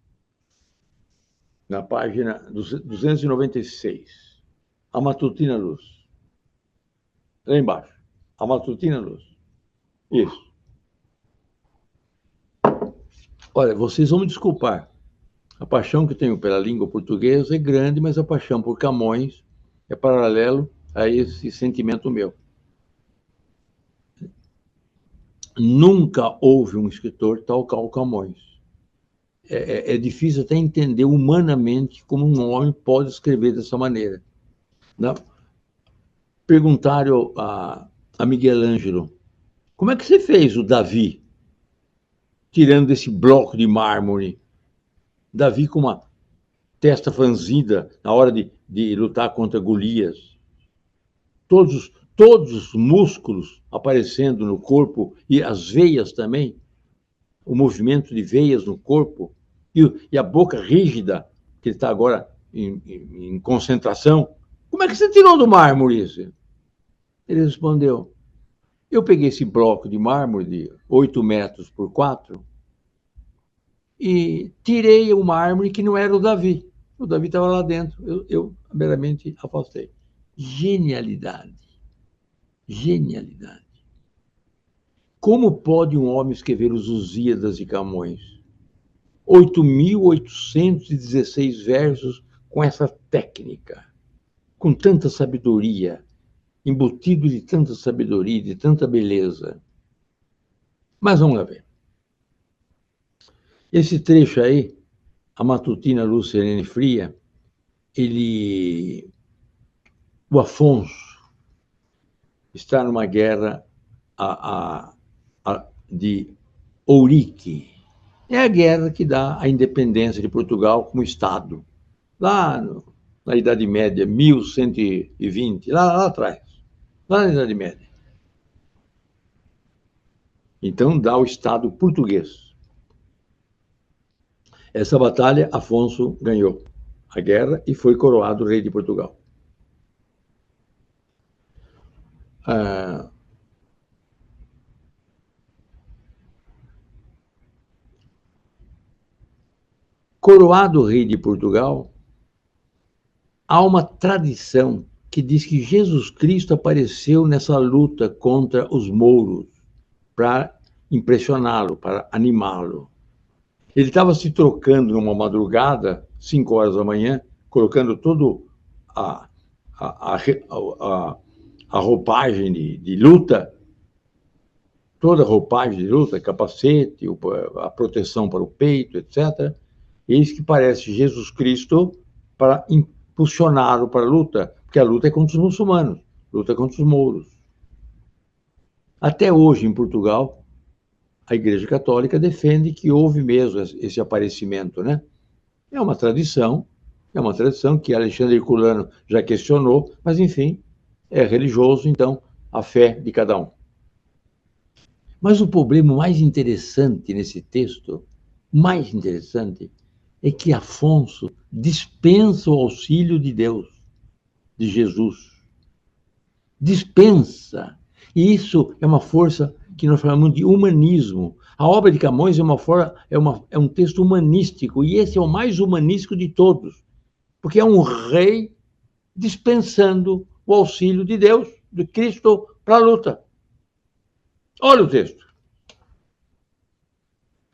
Na página 296. A Matutina Luz. Lá embaixo. A Matutina Luz. Isso. Olha, vocês vão me desculpar. A paixão que tenho pela língua portuguesa é grande, mas a paixão por Camões é paralelo a esse sentimento meu. Nunca houve um escritor tal qual Camões. É difícil até entender humanamente como um homem pode escrever dessa maneira. Perguntaram a Miguel Ângelo, como é que você fez o Davi, tirando desse bloco de mármore? Davi com uma testa franzida na hora de lutar contra Golias. Todos os músculos aparecendo no corpo e as veias também, o movimento de veias no corpo e a boca rígida, que ele está agora em concentração. Como é que você tirou do mármore isso? Ele respondeu, eu peguei esse bloco de mármore de 8 metros por 4 e tirei o mármore que não era o Davi. O Davi estava lá dentro, eu meramente afastei. Genialidade. Genialidade. Como pode um homem escrever os Lusíadas de Camões? 8.816 versos com essa técnica, com tanta sabedoria, embutido de tanta sabedoria, de tanta beleza. Mas vamos lá ver. Esse trecho aí, a Matutina Luz Serena e Fria, o Afonso está numa guerra de Ourique. É a guerra que dá a independência de Portugal como Estado. Lá na Idade Média, 1120, lá atrás, lá na Idade Média. Então dá o Estado português. Essa batalha, Afonso ganhou a guerra e foi coroado rei de Portugal. Coroado rei de Portugal, há uma tradição que diz que Jesus Cristo apareceu nessa luta contra os mouros para impressioná-lo, para animá-lo. Ele estava se trocando numa madrugada, 5 horas da manhã, colocando todo a, a, a, a roupagem de luta, toda a roupagem de luta, capacete, a proteção para o peito, etc. Eis que parece Jesus Cristo para impulsioná-lo para a luta, porque a luta é contra os muçulmanos, luta contra os mouros. Até hoje, em Portugal, a Igreja Católica defende que houve mesmo esse aparecimento, né? É uma tradição que Alexandre Herculano já questionou, mas, enfim, é religioso, então, a fé de cada um. Mas o problema mais interessante nesse texto, mais interessante, é que Afonso dispensa o auxílio de Deus, de Jesus. Dispensa. E isso é uma força que nós chamamos de humanismo. A obra de Camões é um texto humanístico, e esse é o mais humanístico de todos, porque é um rei dispensando o auxílio de Deus, de Cristo, para a luta. Olha o texto.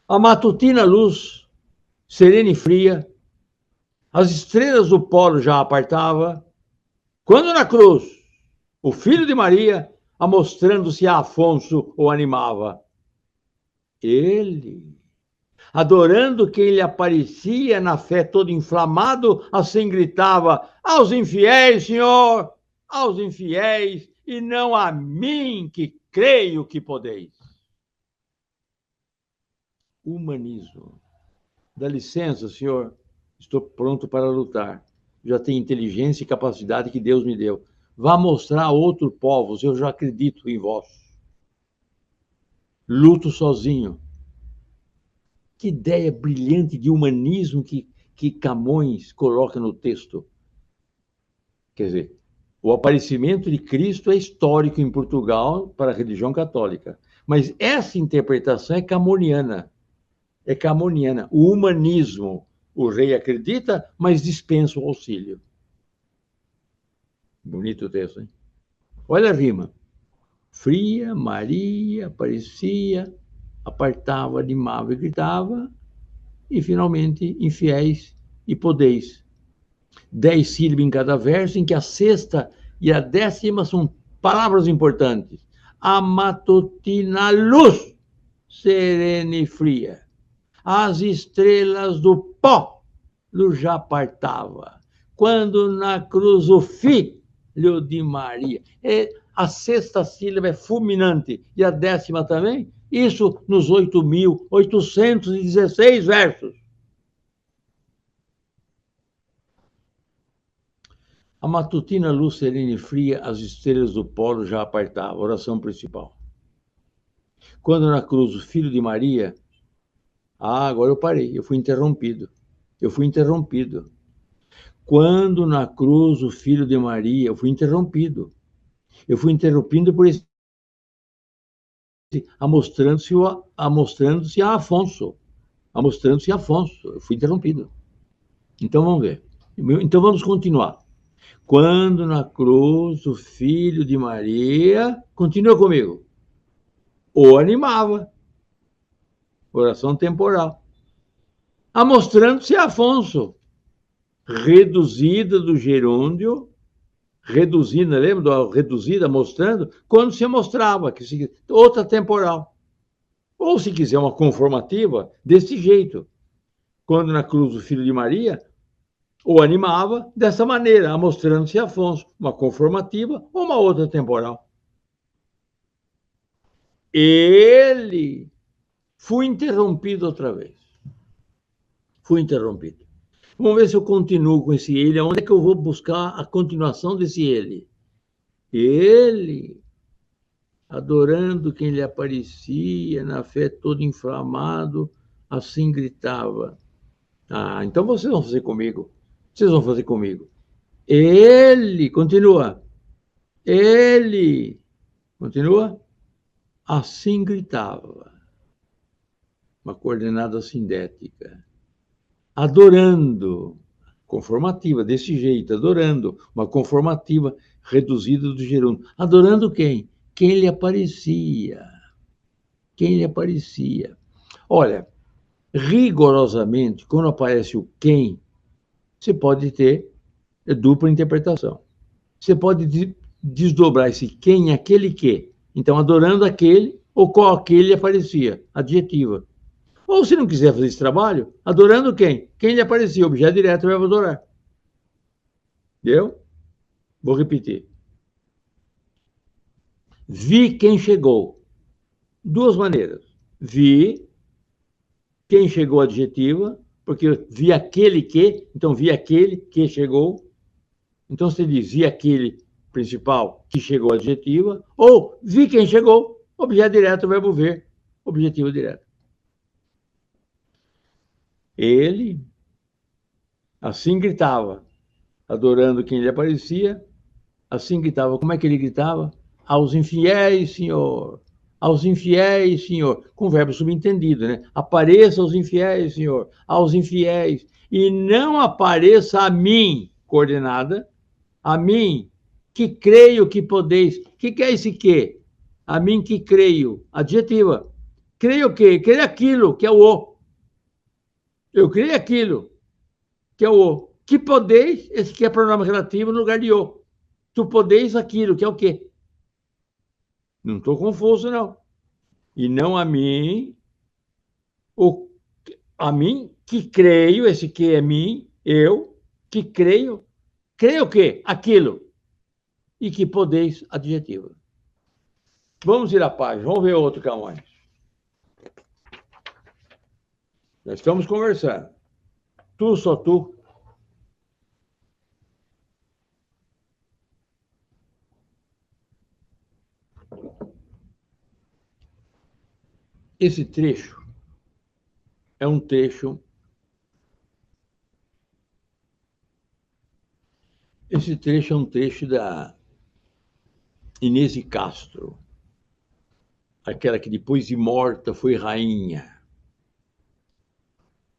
A matutina luz, serena e fria, as estrelas do polo já apartava, quando na cruz o filho de Maria, amostrando-se a Afonso, o animava. Ele, adorando quem lhe aparecia na fé todo inflamado, assim gritava: aos infiéis, Senhor, aos infiéis, e não a mim que creio que podeis. Humanismo. Dá licença, Senhor, estou pronto para lutar. Já tenho inteligência e capacidade que Deus me deu. Vá mostrar a outros povos, eu já acredito em vós. Luto sozinho. Que ideia brilhante de humanismo que Camões coloca no texto. Quer dizer, o aparecimento de Cristo é histórico em Portugal para a religião católica, mas essa interpretação é camoniana. É camoniana. O humanismo, o rei acredita, mas dispensa o auxílio. Bonito o texto, hein? Olha a rima. Fria, Maria, aparecia, apartava, animava e gritava, e finalmente, infiéis e podeis. 10 sílabas em cada verso, em que a sexta e a 10ª são palavras importantes. A matutina luz, serena e fria. As estrelas do pó já apartava. Quando na cruz o filho de Maria. A sexta sílaba é fulminante e a 10ª também. Isso nos 8.816 versos. A matutina luz serena e fria, as estrelas do polo já apartavam. Oração principal. Quando na cruz o filho de Maria. Agora eu parei, eu fui interrompido. Quando na cruz o filho de Maria, eu fui interrompido por esse amostrando-se a Afonso. Eu fui interrompido. Então vamos ver. Então vamos continuar. Quando na cruz o filho de Maria, continua comigo, o animava. Oração temporal. Amostrando-se a Afonso, reduzida do gerúndio, reduzida, lembra do reduzida, mostrando, quando se mostrava, que outra temporal. Ou, se quiser, uma conformativa, desse jeito. Quando na cruz o filho de Maria, o animava dessa maneira, mostrando-se a Afonso, uma conformativa ou uma outra temporal. Ele foi interrompido outra vez. Fui interrompido. Vamos ver se eu continuo com esse ele. Onde é que eu vou buscar a continuação desse ele? Ele, adorando quem lhe aparecia, na fé todo inflamado, assim gritava. Ah, então vocês vão fazer comigo. Vocês vão fazer comigo. Ele, continua. Ele, continua. Assim gritava. Uma coordenada sindética. Adorando. Conformativa, desse jeito, adorando. Uma conformativa reduzida do gerúndio. Adorando quem? Quem lhe aparecia. Quem lhe aparecia. Olha, rigorosamente, quando aparece o quem, você pode ter dupla interpretação. Você pode desdobrar esse quem, aquele que. Então, adorando aquele, ou qual aquele aparecia, adjetiva. Ou, se não quiser fazer esse trabalho, adorando quem? Quem lhe aparecia, objeto direto, verbo adorar. Entendeu? Vou repetir. Vi quem chegou. Duas maneiras. Vi quem chegou, adjetiva, porque vi aquele que, então vi aquele que chegou. Então, você diz, vi aquele principal que chegou, adjetiva, ou vi quem chegou, objeto direto, verbo ver, objetivo direto. Ele, assim gritava, adorando quem lhe aparecia, assim gritava. Como é que ele gritava? Aos infiéis, Senhor. Aos infiéis, Senhor. Com verbo subentendido, né? Apareça aos infiéis, Senhor. Aos infiéis. E não apareça a mim, coordenada, a mim, que creio que podeis. O que é esse que? A mim que creio. Adjetiva. Creio o quê? Creio aquilo, que é o o. Eu creio aquilo, que é o o. Que podeis, esse que é pronome relativo no lugar de o. Tu podeis aquilo, que é o quê? Não estou confuso, não. E não o, a mim que creio, esse que é mim, eu, que creio. Creio o quê? Aquilo. E que podeis, adjetivo. Vamos ir à página, vamos ver outro, Camões. Nós estamos conversando. Tu, só tu. Esse trecho é um trecho. Esse trecho é um trecho da Inês de Castro, aquela que depois de morta foi rainha.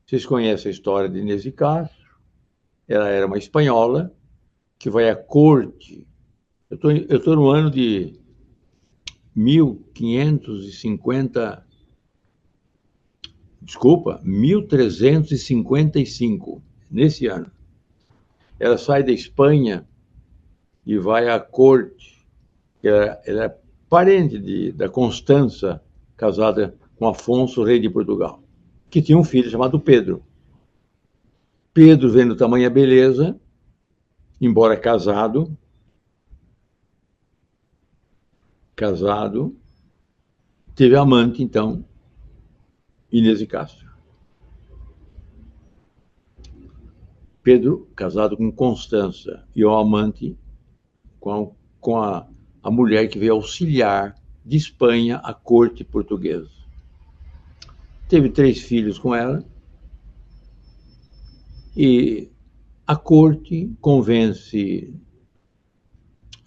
Vocês conhecem a história de Inês de Castro? Ela era uma espanhola que vai à corte. Eu tô no ano de 1550, desculpa, 1355, nesse ano. Ela sai da Espanha e vai à corte. Ela é parente da Constança, casada com Afonso, rei de Portugal, que tinha um filho chamado Pedro. Pedro, vendo tamanha beleza, embora casado, teve amante, então, Inês de Castro. Pedro, casado com Constança, e o amante com a mulher que veio auxiliar de Espanha a corte portuguesa. Teve 3 filhos com ela e a corte convence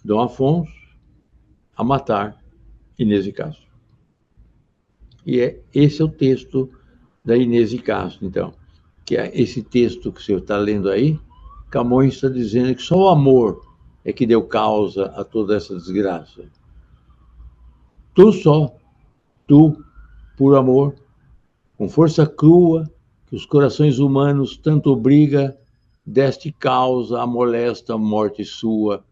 Dom Afonso a matar Inês de Castro. E esse é o texto da Inês de Castro, então, que é esse texto que você está lendo aí. Camões está dizendo que só o amor é que deu causa a toda essa desgraça. Tu só, tu, por amor, com força crua, que os corações humanos tanto obriga, deste causa a molesta morte sua,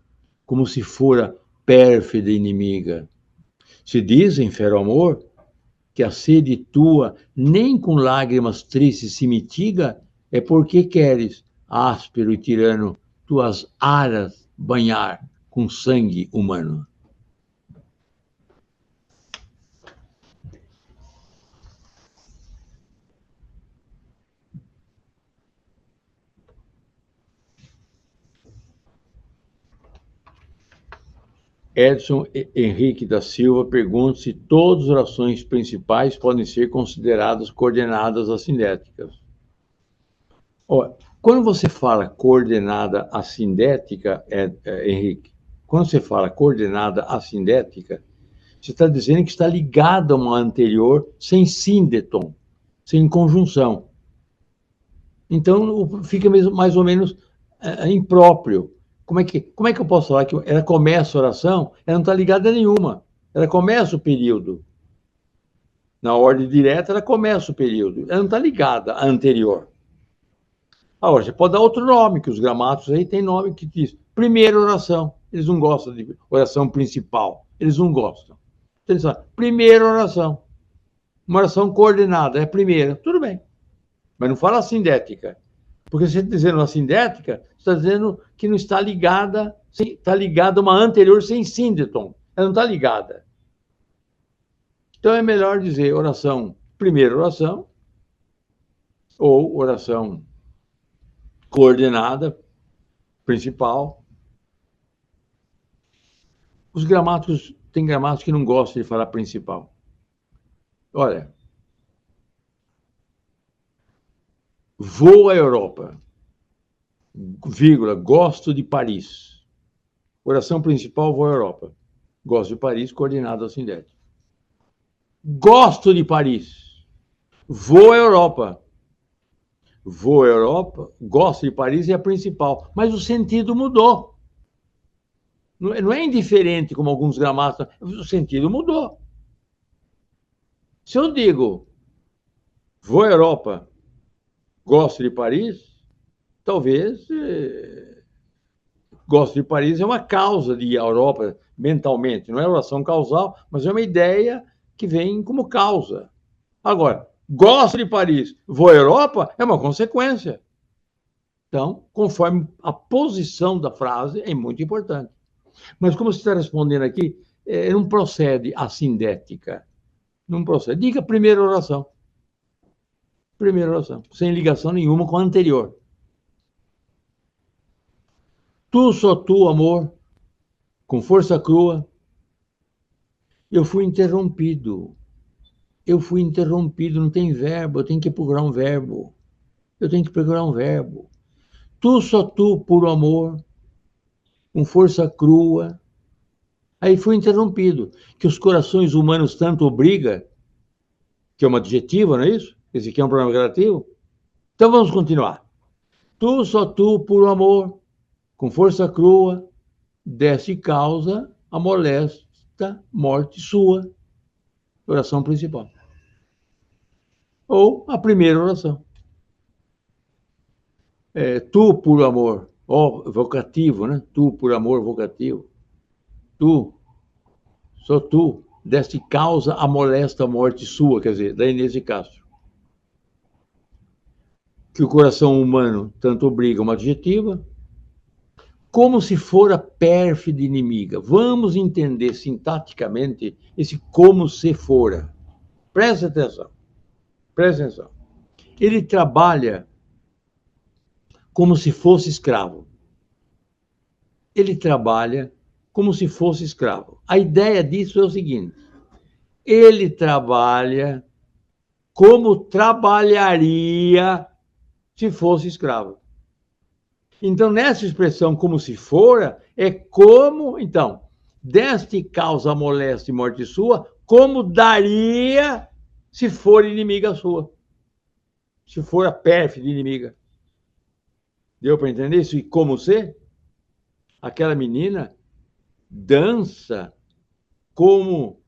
como se fora pérfida inimiga. Se dizem, fero amor, que a sede tua nem com lágrimas tristes se mitiga, é porque queres, áspero e tirano, tuas aras banhar com sangue humano. Edson Henrique da Silva pergunta se todas as orações principais podem ser consideradas coordenadas assindéticas. Olha, quando você fala coordenada assindética, Henrique, quando você fala coordenada assindética, você está dizendo que está ligada a uma anterior sem síndeton, sem conjunção. Então, fica mais ou menos impróprio. Como é que eu posso falar que ela começa a oração? Ela não está ligada a nenhuma. Ela começa o período. Na ordem direta, ela começa o período. Ela não está ligada à anterior. Agora, você pode dar outro nome, que os gramáticos aí tem nome que diz primeira oração. Eles não gostam de oração principal. Eles não gostam. Então, eles falam, primeira oração. Uma oração coordenada, é a primeira. Tudo bem. Mas não fala sindética. Porque você está dizendo a sindética, você está dizendo que não está ligada, está ligada a uma anterior sem síndeton. Ela não está ligada. Então é melhor dizer oração, primeira oração, ou oração coordenada, principal. Os gramáticos, tem gramáticos que não gostam de falar principal. Olha, vou à Europa, vírgula, gosto de Paris. Oração principal, vou à Europa. Gosto de Paris, coordenado assindético. Gosto de Paris. Vou à Europa. Vou à Europa, gosto de Paris é a principal, mas o sentido mudou. Não é indiferente como alguns gramáticos, o sentido mudou. Se eu digo vou à Europa, gosto de Paris, talvez gosto de Paris é uma causa de ir à Europa mentalmente, não é oração causal, mas é uma ideia que vem como causa. Agora, gosto de Paris, vou à Europa, é uma consequência. Então, conforme a posição da frase, é muito importante. Mas como você está respondendo aqui, não procede a sindética. Não procede. Diga primeira oração. Primeira oração, sem ligação nenhuma com a anterior. Tu, só tu, amor, com força crua, eu fui interrompido. Eu fui interrompido, não tem verbo, eu tenho que procurar um verbo. Eu tenho que procurar um verbo. Tu, só tu, puro amor, com força crua. Aí fui interrompido, que os corações humanos tanto obriga, que é uma adjetiva, não é isso? Esse aqui é um pronome relativo. Então vamos continuar. Tu, só tu, puro amor, com força crua, deste causa a molesta morte sua. Oração principal. Ou a primeira oração. Tu, puro amor, vocativo, né? Tu, por amor, vocativo. Tu, só tu, deste causa a molesta morte sua, quer dizer, da Inês de Castro. Que o coração humano tanto obriga uma adjetiva, como se fora pérfida inimiga. Vamos entender sintaticamente esse como se fora. Presta atenção. Presta atenção. Ele trabalha como se fosse escravo. Ele trabalha como se fosse escravo. A ideia disso é o seguinte: ele trabalha como trabalharia se fosse escravo. Então, nessa expressão como se fora, é como, então, deste causa molesta e morte sua, como daria se for inimiga sua. Se for a pérfida inimiga. Deu para entender isso? E como ser? Aquela menina dança como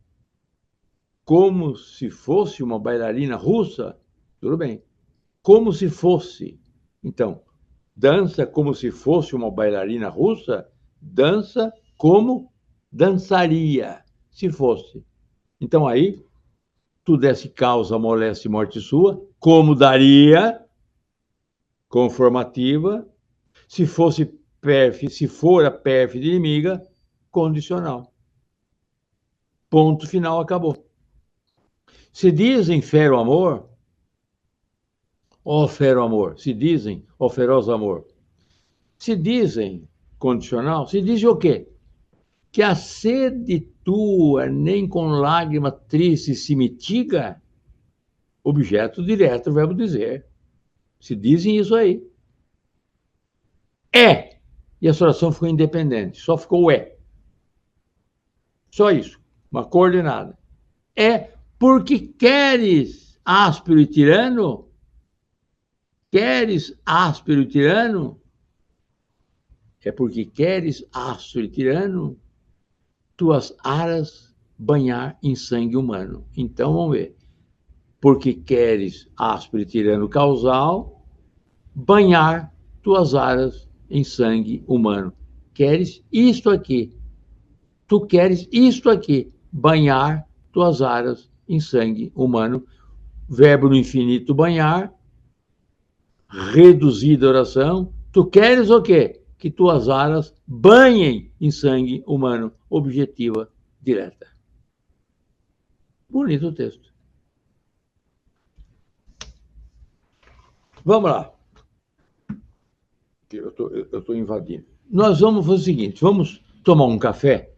se fosse uma bailarina russa. Tudo bem. Como se fosse. Então, dança como se fosse uma bailarina russa, dança como dançaria se fosse. Então aí, tu desse causa, moleste e morte sua, como daria, conformativa, se fosse pérfida, se for a pérfida inimiga, condicional. Ponto final, acabou. Se dizem fero amor, ó fero amor, se dizem ó feroz amor. Se dizem condicional, se diz o quê? que a sede tua nem com lágrima triste se mitiga, objeto direto, verbo dizer. Se dizem isso aí. É. E a oração ficou independente, só ficou é. Só isso, uma coordenada. É porque queres áspero e tirano? Queres áspero e tirano? É porque queres áspero e tirano tuas aras banhar em sangue humano. Então, vamos ver. Porque queres áspero e tirano causal, banhar tuas aras em sangue humano. Queres isto aqui. Tu queres isto aqui. Banhar tuas aras em sangue humano. Verbo no infinito, banhar. Reduzida oração. Tu queres o quê? Que tuas aras banhem em sangue humano. Objetiva direta. Bonito o texto. Vamos lá. Eu estou invadindo. Nós vamos fazer o seguinte: vamos tomar um café.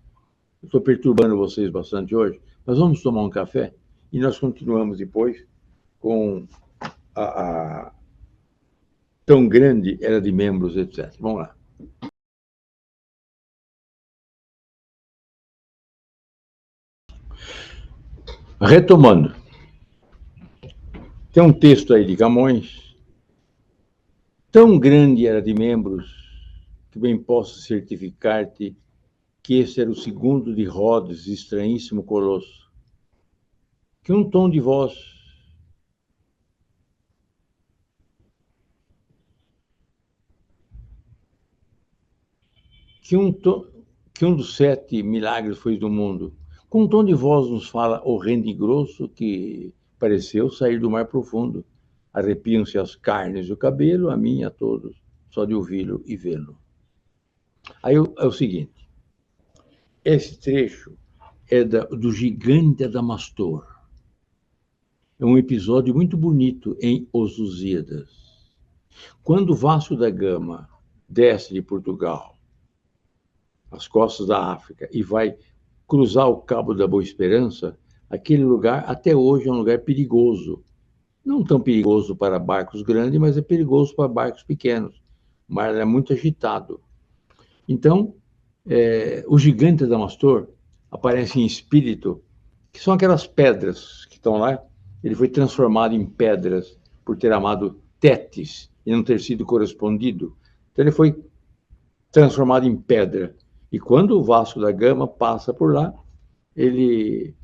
Eu estou perturbando vocês bastante hoje, mas vamos tomar um café e nós continuamos depois com a tão grande era de membros, etc. Vamos lá. Retomando. Tem um texto aí de Camões. Tão grande era de membros que bem posso certificar-te que esse era o segundo de Rhodes, estranhíssimo colosso. Que um tom de voz que um dos 7 milagres foi do mundo. Com um tom de voz nos fala horrendo e grosso que pareceu sair do mar profundo. Arrepiam-se as carnes e o cabelo, a mim e a todos, só de ouvi-lo e vê-lo. Aí é o seguinte, esse trecho é do Gigante Adamastor. É um episódio muito bonito em Os Lusíadas. Quando Vasco da Gama desce de Portugal, as costas da África, e vai cruzar o Cabo da Boa Esperança, aquele lugar até hoje é um lugar perigoso. Não tão perigoso para barcos grandes, mas é perigoso para barcos pequenos. O mar é muito agitado. Então, o Gigante Adamastor aparece em espírito, que são aquelas pedras que estão lá. Ele foi transformado em pedras por ter amado Tétis e não ter sido correspondido. Então, ele foi transformado em pedra. E quando o Vasco da Gama passa por lá, ele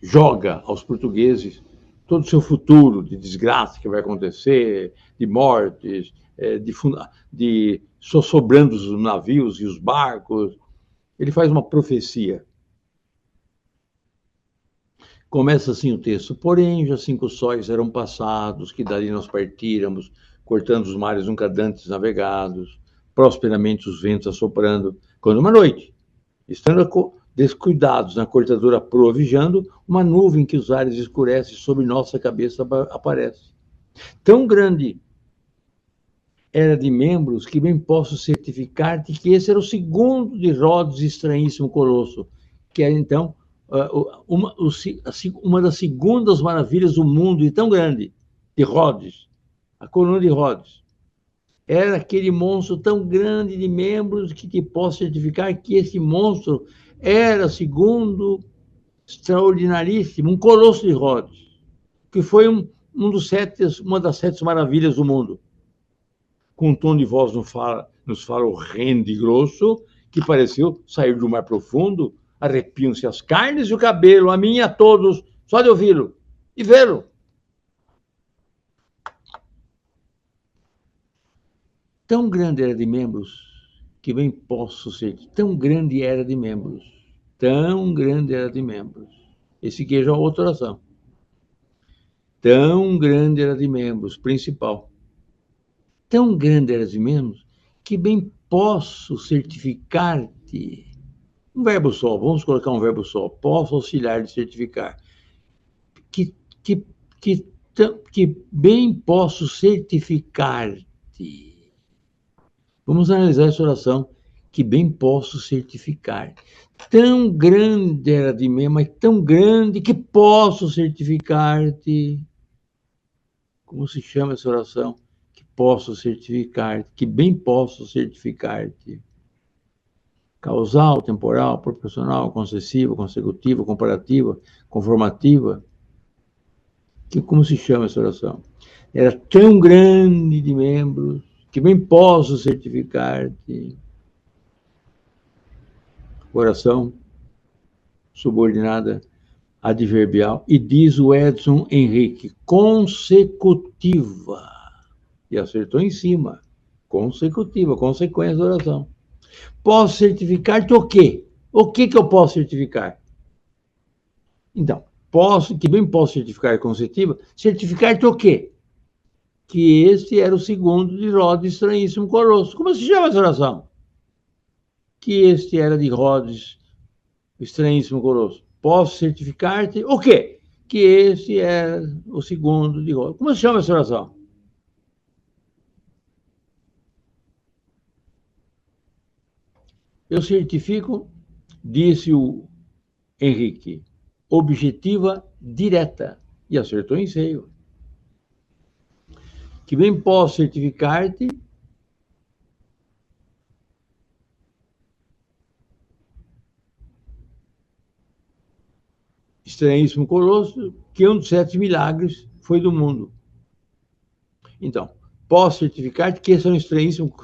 joga aos portugueses todo o seu futuro de desgraça que vai acontecer, de mortes, de só sobrando os navios e os barcos. Ele faz uma profecia. Começa assim o texto: porém, já 5 sóis eram passados, que dali nós partíramos, cortando os mares nunca dantes navegados, prosperamente os ventos assoprando, quando uma noite, estando descuidados na cortadora proa vigiando, uma nuvem que os ares escurece sobre nossa cabeça aparece. Tão grande era de membros que bem posso certificar-te que esse era o segundo de Rhodes, estranhíssimo colosso, que era então uma das segundas maravilhas do mundo, e tão grande, de Rhodes, a coluna de Rhodes. Era aquele monstro tão grande de membros que te posso certificar que esse monstro era, segundo, extraordinaríssimo, um colosso de Rhodes, que foi uma das 7 maravilhas do mundo. Com um tom de voz nos fala horrendo e grosso, que pareceu sair do mar profundo, arrepiam-se as carnes e o cabelo, a mim e a todos, só de ouvi-lo e vê-lo. Tão grande era de membros, que bem posso ser, tão grande era de membros, tão grande era de membros. Esse aqui já é outra oração. Tão grande era de membros, principal. Tão grande era de membros, que bem posso certificar-te. Um verbo só, vamos colocar um verbo só. Posso auxiliar de certificar. Que bem posso certificar-te. Vamos analisar essa oração, que bem posso certificar. Tão grande era de mim, mas tão grande que posso certificar-te. Como se chama essa oração? Que posso certificar-te, que bem posso certificar-te. Causal, temporal, proporcional, concessiva, consecutiva, comparativa, conformativa. Como se chama essa oração? Era tão grande de membros que bem posso certificar-te. Oração subordinada adverbial. E diz o Edson Henrique, consecutiva. E acertou em cima. Consecutiva, consequência da oração. Posso certificar-te o quê? O que eu posso certificar? Então, que bem posso certificar consecutiva, certificar-te o quê? Que este era o segundo de Rhodes Estranhíssimo Colosso. Como se chama essa oração? Que este era de Rhodes Estranhíssimo Colosso. Posso certificar-te o quê? Que este é o segundo de Rhodes. Como se chama essa oração? Eu certifico, disse o Henrique, objetiva direta. E acertou em cheio. Que bem posso certificar-te Estranhíssimo Colosso, que um dos 7 milagres foi do mundo. Então, posso certificar-te que esse é um estranhíssimo,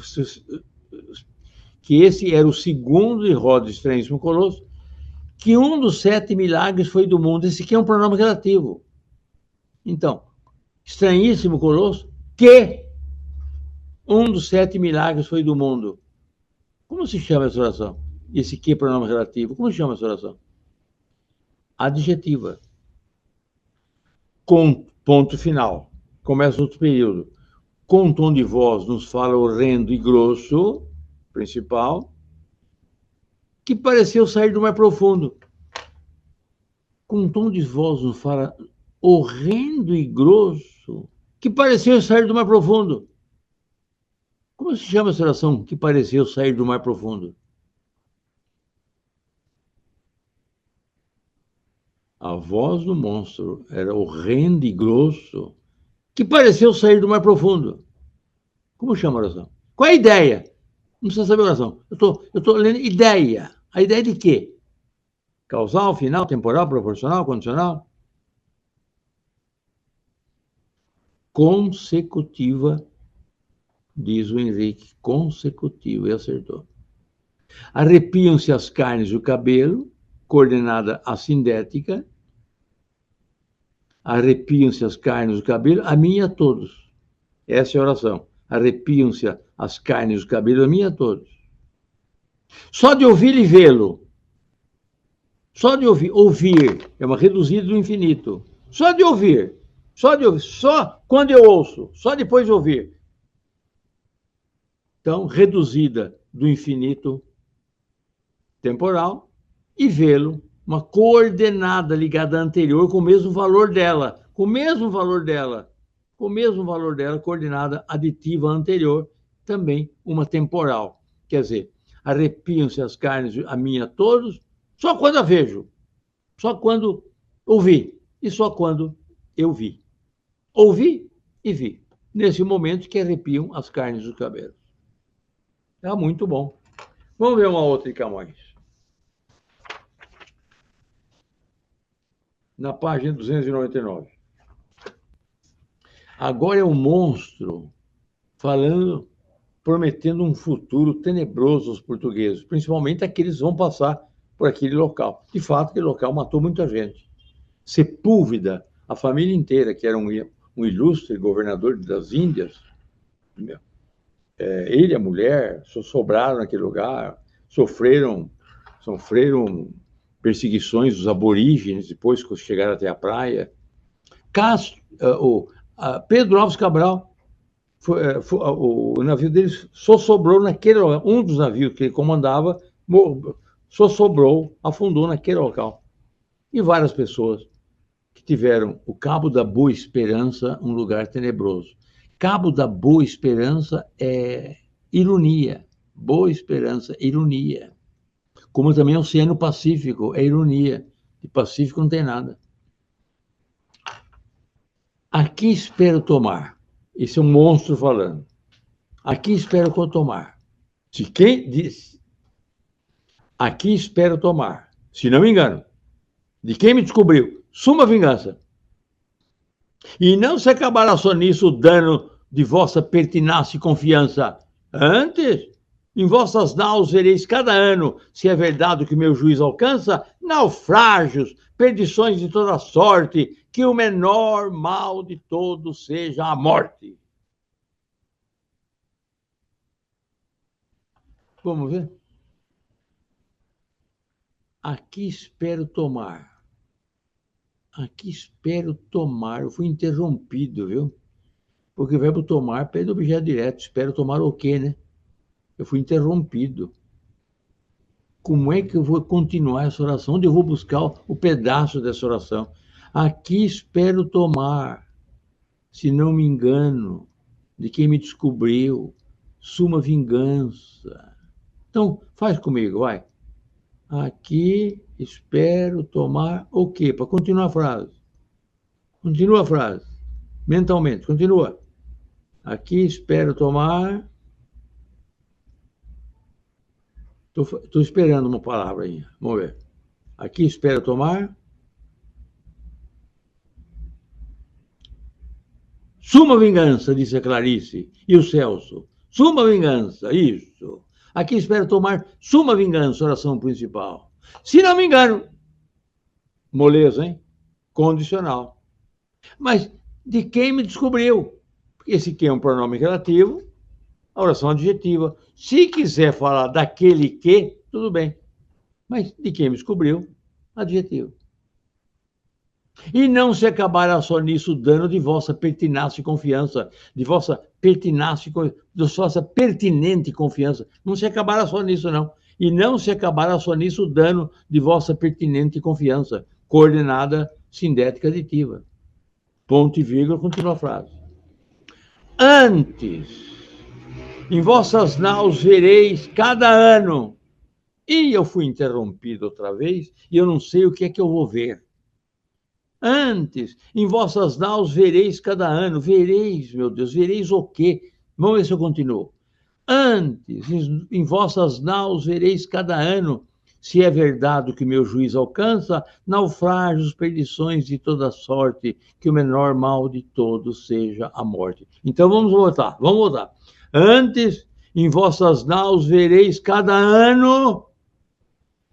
que esse era o segundo de Rhodes Estranhíssimo Colosso, que um dos 7 milagres foi do mundo. Esse aqui é um pronome relativo. Então, Estranhíssimo Colosso, que um dos 7 milagres foi do mundo. Como se chama essa oração? Esse que é pronome relativo. Como se chama essa oração? Adjetiva. Com ponto final. Começa outro período. Com tom de voz nos fala horrendo e grosso, principal, que pareceu sair do mar profundo. Com tom de voz nos fala horrendo e grosso, que pareceu sair do mar profundo. Como se chama essa oração que pareceu sair do mar profundo? A voz do monstro era horrendo e grosso, que pareceu sair do mar profundo. Como chama a oração? Qual é a ideia? Não precisa saber a oração. Eu tô lendo ideia. A ideia de quê? Causal, final, temporal, proporcional, condicional? Consecutiva, diz o Henrique. Consecutiva, e acertou. Arrepiam-se as carnes do cabelo, coordenada assindética. Arrepiam-se as carnes do cabelo, a mim e a todos. Essa é a oração. Arrepiam-se as carnes do cabelo, a mim e a todos. Só de ouvir e vê-lo. Só de ouvir é uma reduzida do infinito. Só de ouvir, só quando eu ouço, só depois de ouvir. Então, reduzida do infinito temporal e vê-lo, uma coordenada ligada à anterior com o mesmo valor dela, coordenada aditiva à anterior, também uma temporal. Quer dizer, arrepiam-se as carnes a mim e a todos, só quando a vejo, só quando ouvi e só quando eu vi. Ouvi e vi. Nesse momento que arrepiam as carnes dos cabelos. Tá muito bom. Vamos ver uma outra de Camões. Na página 299. Agora é um monstro falando, prometendo um futuro tenebroso aos portugueses, principalmente aqueles que vão passar por aquele local. De fato, aquele local matou muita gente. Sepúlveda, a família inteira, que era um ilustre governador das Índias, ele e a mulher sobraram naquele lugar, sofreram perseguições dos aborígenes depois que chegaram até a praia. Pedro Alves Cabral, o navio dele só sobrou naquele local. Um dos navios que ele comandava só sobrou, afundou naquele local. E várias pessoas que tiveram o Cabo da Boa Esperança, um lugar tenebroso. Cabo da Boa Esperança é ironia. Boa esperança, ironia. Como também o Oceano Pacífico, é ironia. De Pacífico não tem nada. Aqui espero tomar. Esse é um monstro falando. Aqui espero tomar. Se quem diz, aqui espero tomar. Se não me engano, de quem me descobriu, suma vingança. E não se acabará só nisso o dano de vossa pertinácia e confiança. Antes, em vossas naus vereis cada ano, se é verdade o que meu juiz alcança, naufrágios, perdições de toda sorte, que o menor mal de todos seja a morte. Vamos ver? Aqui espero tomar. Aqui espero tomar. Eu fui interrompido, viu? Porque o verbo tomar pede objeto direto. Espero tomar o quê, né? Eu fui interrompido. Como é que eu vou continuar essa oração? Onde eu vou buscar o pedaço dessa oração? Aqui espero tomar, se não me engano, de quem me descobriu, suma vingança. Então, faz comigo, vai. Aqui espero tomar o quê? Para continuar a frase. Continua a frase. Mentalmente, continua. Aqui espero tomar. Estou esperando uma palavra aí. Vamos ver. Aqui espero tomar. Suma vingança, disse a Clarice. E o Celso. Suma vingança, isso. Aqui espero tomar suma vingança, oração principal. Se não me engano. Moleza, hein? Condicional. Mas de quem me descobriu? Esse quem é um pronome relativo, a oração adjetiva. Se quiser falar daquele que, tudo bem. Mas de quem me descobriu, adjetivo. E não se acabará só nisso o dano de vossa pertinácia e confiança, de vossa pertinácia, de vossa pertinente confiança. Não se acabará só nisso, não. E não se acabará só nisso o dano de vossa pertinente confiança. Coordenada sindética aditiva. Ponto e vírgula, continua a frase. Antes, em vossas naus vereis cada ano. E eu fui interrompido outra vez, e eu não sei o que é que eu vou ver. Antes, em vossas naus vereis cada ano. Vereis, meu Deus, vereis o quê? Vamos ver se eu continuo. Antes, em vossas naus vereis cada ano, se é verdade o que meu juiz alcança, naufrágios, perdições de toda sorte, que o menor mal de todos seja a morte. Então vamos voltar. Antes, em vossas naus vereis cada ano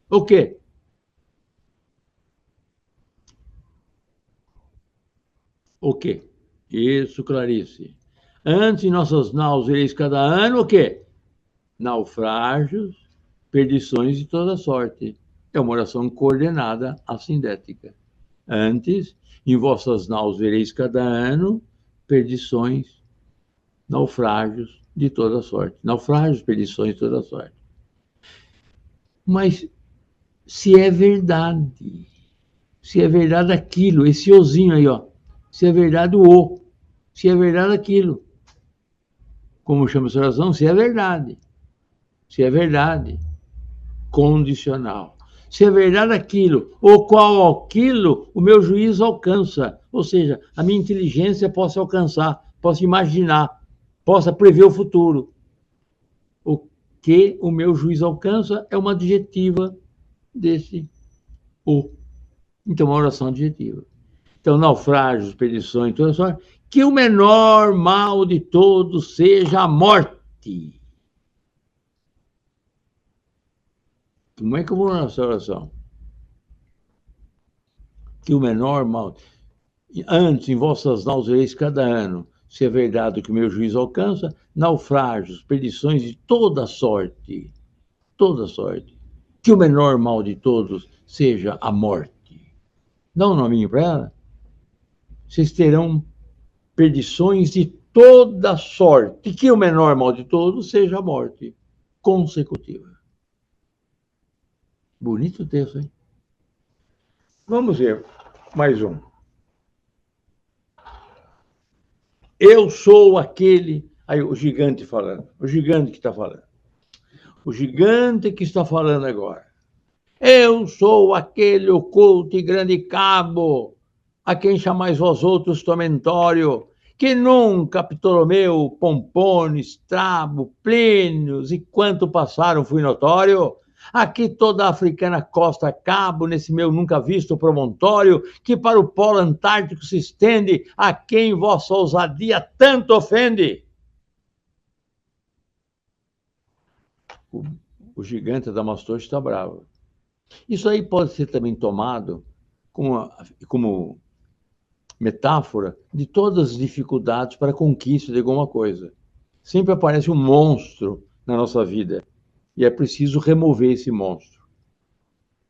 o quê? O quê? Isso, Clarice. Antes, em nossas naus vereis cada ano o quê? Naufrágios, perdições de toda sorte. É uma oração coordenada assindética. Antes, em vossas naus vereis cada ano perdições, naufrágios de toda sorte. Naufrágios, perdições de toda sorte. Mas se é verdade aquilo, esse ozinho aí, ó, se é verdade o o, se é verdade aquilo, como chama essa oração? Se é verdade, condicional. Se é verdade aquilo, ou qual aquilo, o meu juízo alcança. Ou seja, a minha inteligência possa alcançar, possa imaginar, possa prever o futuro. O que o meu juízo alcança é uma adjetiva desse o. Então, uma oração adjetiva. Então, naufrágios, perdições, toda sorte, que o menor mal de todos seja a morte. Como é que eu vou nessa oração? Que o menor mal. Antes, em vossas naus vereis cada ano, se é verdade o que o meu juízo alcança, naufrágios, perdições de toda sorte. Que o menor mal de todos seja a morte. Dá um nominho para ela. Vocês terão perdições de toda sorte. Que o menor mal de todos seja a morte consecutiva. Bonito texto, hein? Vamos ver mais um. Eu sou aquele. Aí o gigante falando. O gigante que está falando. o gigante que está falando agora. Eu sou aquele oculto e grande cabo, a quem chamais vós outros tormentório, que nunca Ptolomeu, Pompônio, Estrabo, Plínios e quanto passaram fui notório. Aqui toda a africana costa cabo, nesse meu nunca visto promontório, que para o polo antártico se estende, a quem vossa ousadia tanto ofende. O, o gigante Adamastor está bravo. Isso aí pode ser também tomado como metáfora de todas as dificuldades para a conquista de alguma coisa. Sempre aparece um monstro na nossa vida e é preciso remover esse monstro.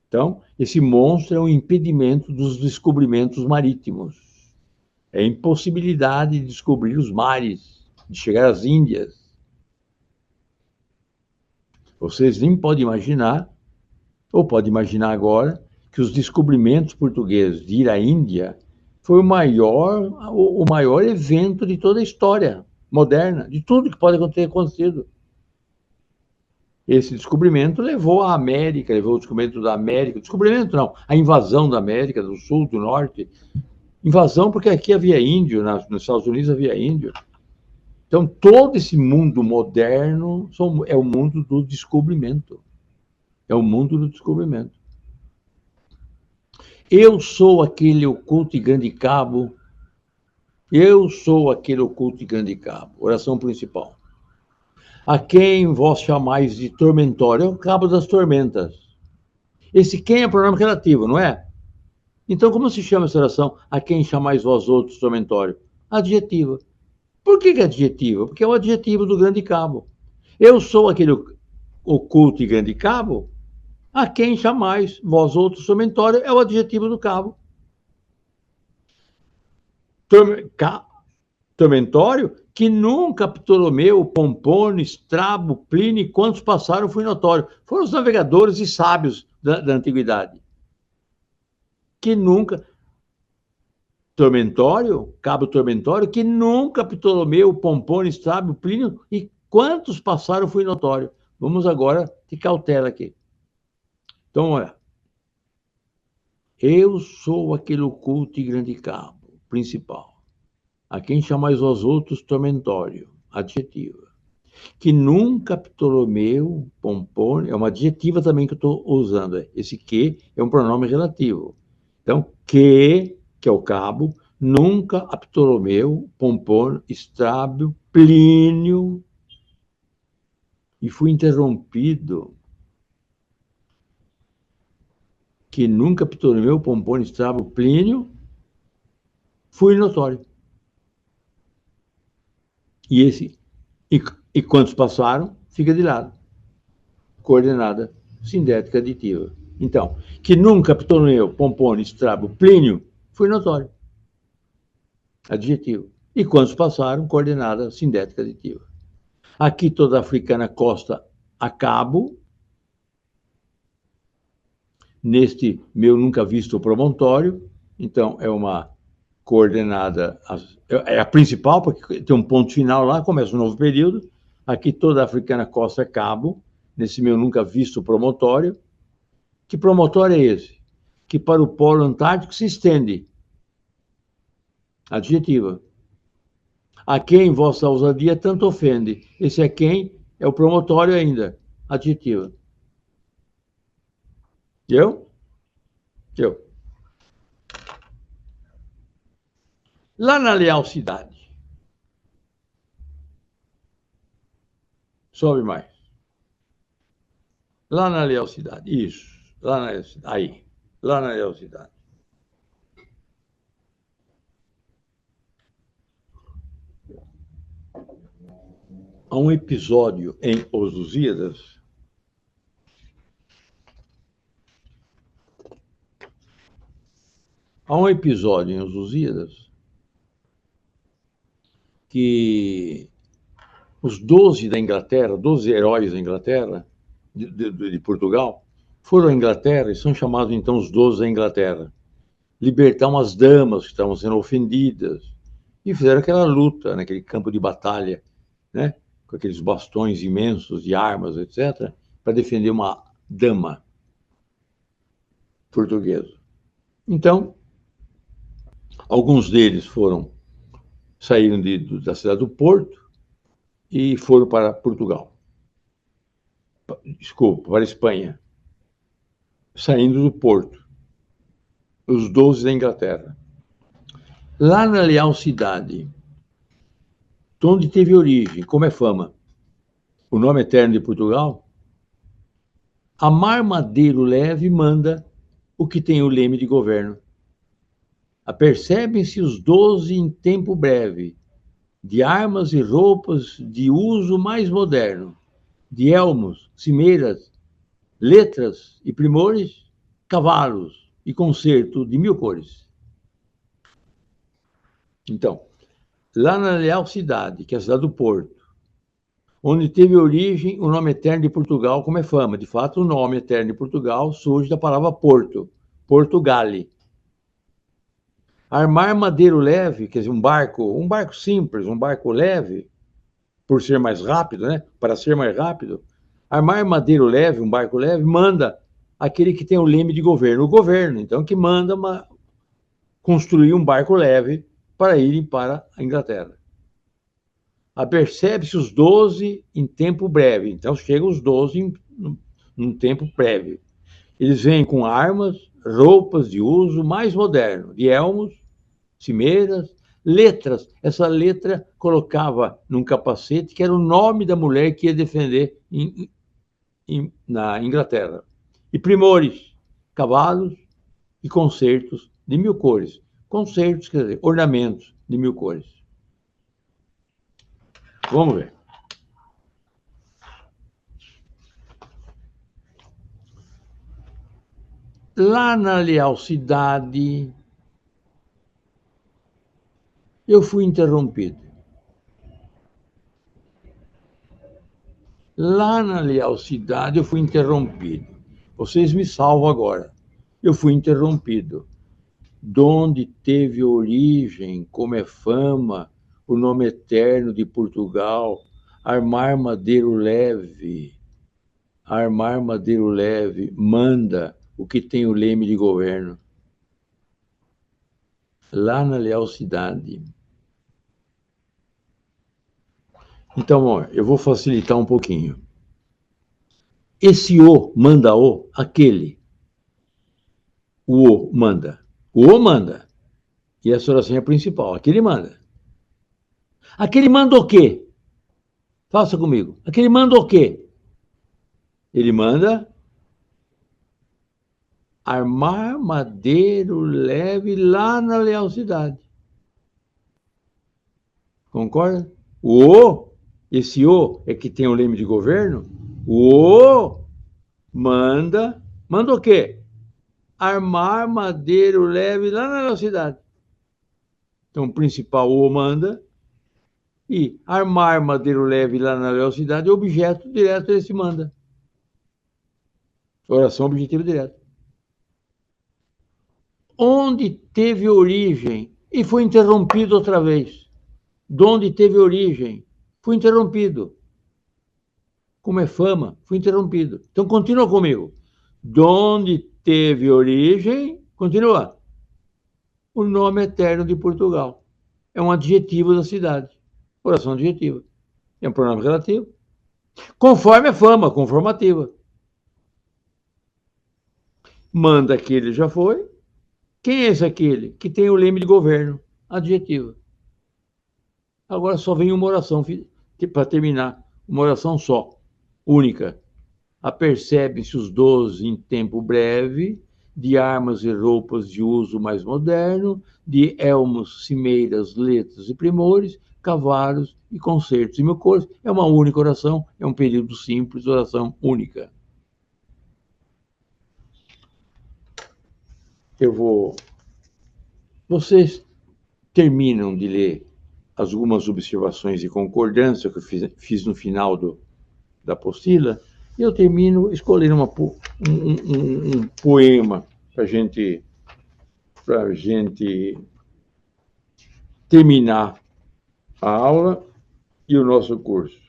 Então, esse monstro é um impedimento dos descobrimentos marítimos. É a impossibilidade de descobrir os mares, de chegar às Índias. Vocês nem podem imaginar, ou podem imaginar agora, que os descobrimentos portugueses de ir à Índia foi o maior evento de toda a história moderna, de tudo que pode ter acontecido. Esse descobrimento levou à América, levou o descobrimento da América, descobrimento não, a invasão da América, do Sul, do Norte. Invasão porque aqui havia índio, nos Estados Unidos havia índio. Então, todo esse mundo moderno é o mundo do descobrimento. É o mundo do descobrimento. Eu sou aquele oculto e grande cabo. Eu sou aquele oculto e grande cabo. Oração principal. A quem vós chamais de tormentório, é o cabo das tormentas. Esse quem é pronome relativo, não é? Então, como se chama essa oração? A quem chamais vós outros tormentório? Adjetiva. Por que é adjetiva? Porque é o adjetivo do grande cabo. Eu sou aquele oculto e grande cabo, a quem chamais vós outros tormentório, é o adjetivo do cabo. Tormentório que nunca Ptolomeu, Pompônio, Estrabo, Plínio e quantos passaram foi notório. Foram os navegadores e sábios da antiguidade. Que nunca... cabo tormentório, que nunca Ptolomeu, Pompônio, Estrabo, Plínio e quantos passaram foi notório. Vamos agora ter cautela aqui. Então, olha. Eu sou aquele oculto e grande cabo, principal, a quem chamais vós outros tormentório, adjetiva, que nunca Ptolomeu, Pompônio, é uma adjetiva também que eu estou usando, esse que é um pronome relativo. Então, que é o cabo, nunca a Ptolomeu, Pompônio, Estrabo, Plínio, e fui interrompido, que nunca Ptolomeu, Pompônio, Estrabo, Plínio, fui notório. E quantos passaram, fica de lado. Coordenada sindética aditiva. Então, que nunca Ptolomeu, Pompônio, Estrabo, Plínio, foi notório. Adjetivo. E quantos passaram, coordenada sindética aditiva. Aqui toda a africana costa a cabo, neste meu nunca visto promontório, então é uma coordenada, é a principal, porque tem um ponto final lá, começa um novo período. Aqui toda a africana costa a cabo, nesse meu nunca visto promontório. Que promontório é esse? Que para o polo antártico se estende. Adjetiva. A quem vossa ousadia tanto ofende. Esse é quem é o promontório ainda. Adjetiva. Eu? Lá na Leal-Cidade. Sobe mais. Lá na Leal-Cidade. Isso. Lá na Leal-Cidade. Aí. Lá na Leal-Cidade. Há um episódio em Os Lusíadas que os 12 da Inglaterra, 12 heróis da Inglaterra, de Portugal, foram à Inglaterra e são chamados então os 12 da Inglaterra. Libertar umas damas que estavam sendo ofendidas e fizeram aquela naquele campo de batalha, né? Com aqueles bastões imensos de armas, etc. para defender uma dama portuguesa. Então, alguns deles saíram da cidade do Porto e foram para Portugal. Desculpa, para a Espanha, saindo do Porto, os 12 da Inglaterra. Lá na Leal Cidade, onde teve origem, como é fama, o nome eterno de Portugal, Amar Madeiro Leve manda o que tem o leme de governo. Apercebem-se os 12 em tempo breve, de armas e roupas de uso mais moderno, de elmos, cimeiras, letras e primores, cavalos e concerto de 1000 cores. Então, lá na Leal Cidade, que é a cidade do Porto, onde teve origem o nome eterno de Portugal, como é fama. De fato, o nome eterno de Portugal surge da palavra Porto, Portugale. Armar madeiro leve, quer dizer, um barco simples, um barco leve, por ser mais rápido, né? Para ser mais rápido. Armar madeiro leve, um barco leve, manda aquele que tem o leme de governo, o governo, então, que manda construir um barco leve para irem para a Inglaterra. Apercebe-se os 12 em tempo breve. Então, chegam os 12 num tempo breve. Eles vêm com armas, roupas de uso mais moderno, de elmos, cimeiras, letras. Essa letra colocava num capacete que era o nome da mulher que ia defender na Inglaterra. E primores, cavalos e concertos de 1000 cores. Concertos, quer dizer, ornamentos de 1000 cores. Vamos ver. Lá na Leal Cidade, eu fui interrompido. Lá na Leal Cidade, eu fui interrompido. Vocês me salvam agora. Eu fui interrompido. Donde teve origem, como é fama, o nome eterno de Portugal, armar madeiro leve, manda o que tem o leme de governo. Lá na Leal Cidade. Então, ó, eu vou facilitar um pouquinho. Esse o, manda o, aquele. O manda. O manda. E essa oração é a principal. Aquele manda. Aquele manda o quê? Faça comigo. Aquele manda o quê? Ele manda armar madeiro leve lá na Leal Cidade. Concorda? Esse o é que tem o leme de governo. O manda o quê? Armar madeiro leve lá na Leal Cidade. Então, o principal o manda e armar madeiro leve lá na Leal Cidade é objeto direto desse manda. Oração objetiva direta. Onde teve origem e foi interrompido outra vez. De onde teve origem, foi interrompido. Como é fama, foi interrompido. Então, continua comigo. De onde teve origem, continua. O nome eterno de Portugal. É um adjetivo da cidade. Oração adjetiva. É um pronome relativo. Conforme a fama, conformativa. Manda aquele já foi. Quem é esse aquele? Que tem o leme de governo. Adjetivo. Agora só vem uma oração para terminar. Uma oração só, única. Apercebe-se os 12 em tempo breve, de armas e roupas de uso mais moderno, de elmos, cimeiras, letras e primores, cavalos e concertos e 1000 cores. É uma única oração, é um período simples, oração única. Vocês terminam de ler algumas observações de concordância que eu fiz no final da apostila, e eu termino escolhendo um poema para gente terminar a aula e o nosso curso.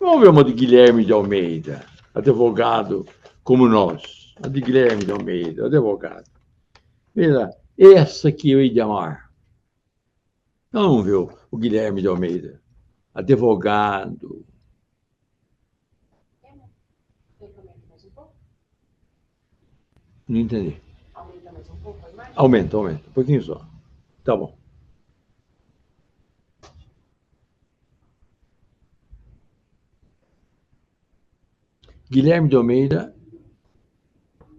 Vamos ver uma de Guilherme de Almeida, advogado como nós. A de Guilherme de Almeida, advogado. Veja, essa que eu ia de amar. Vamos ver o Guilherme de Almeida, advogado. Não entendi. Aumenta mais um pouco a imagem? Aumenta, um pouquinho só. Tá bom. Guilherme de Almeida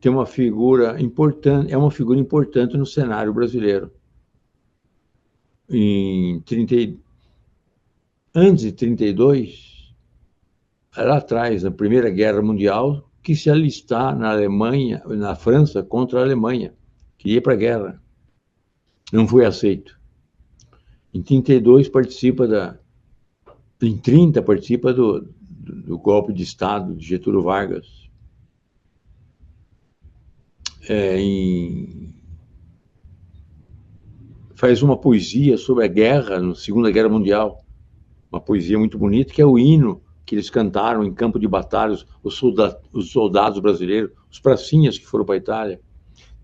tem uma figura importante, é uma figura importante no cenário brasileiro. Antes de 32, lá atrás, na Primeira Guerra Mundial, quis se alistar na Alemanha, na França, contra a Alemanha. Queria ir para a guerra. Não foi aceito. Em 32 em 30 participa do golpe de Estado de Getúlio Vargas. Faz uma poesia sobre a guerra, na Segunda Guerra Mundial. Uma poesia muito bonita, que é o hino que eles cantaram em campo de batalha, os soldados brasileiros, os pracinhas que foram para a Itália.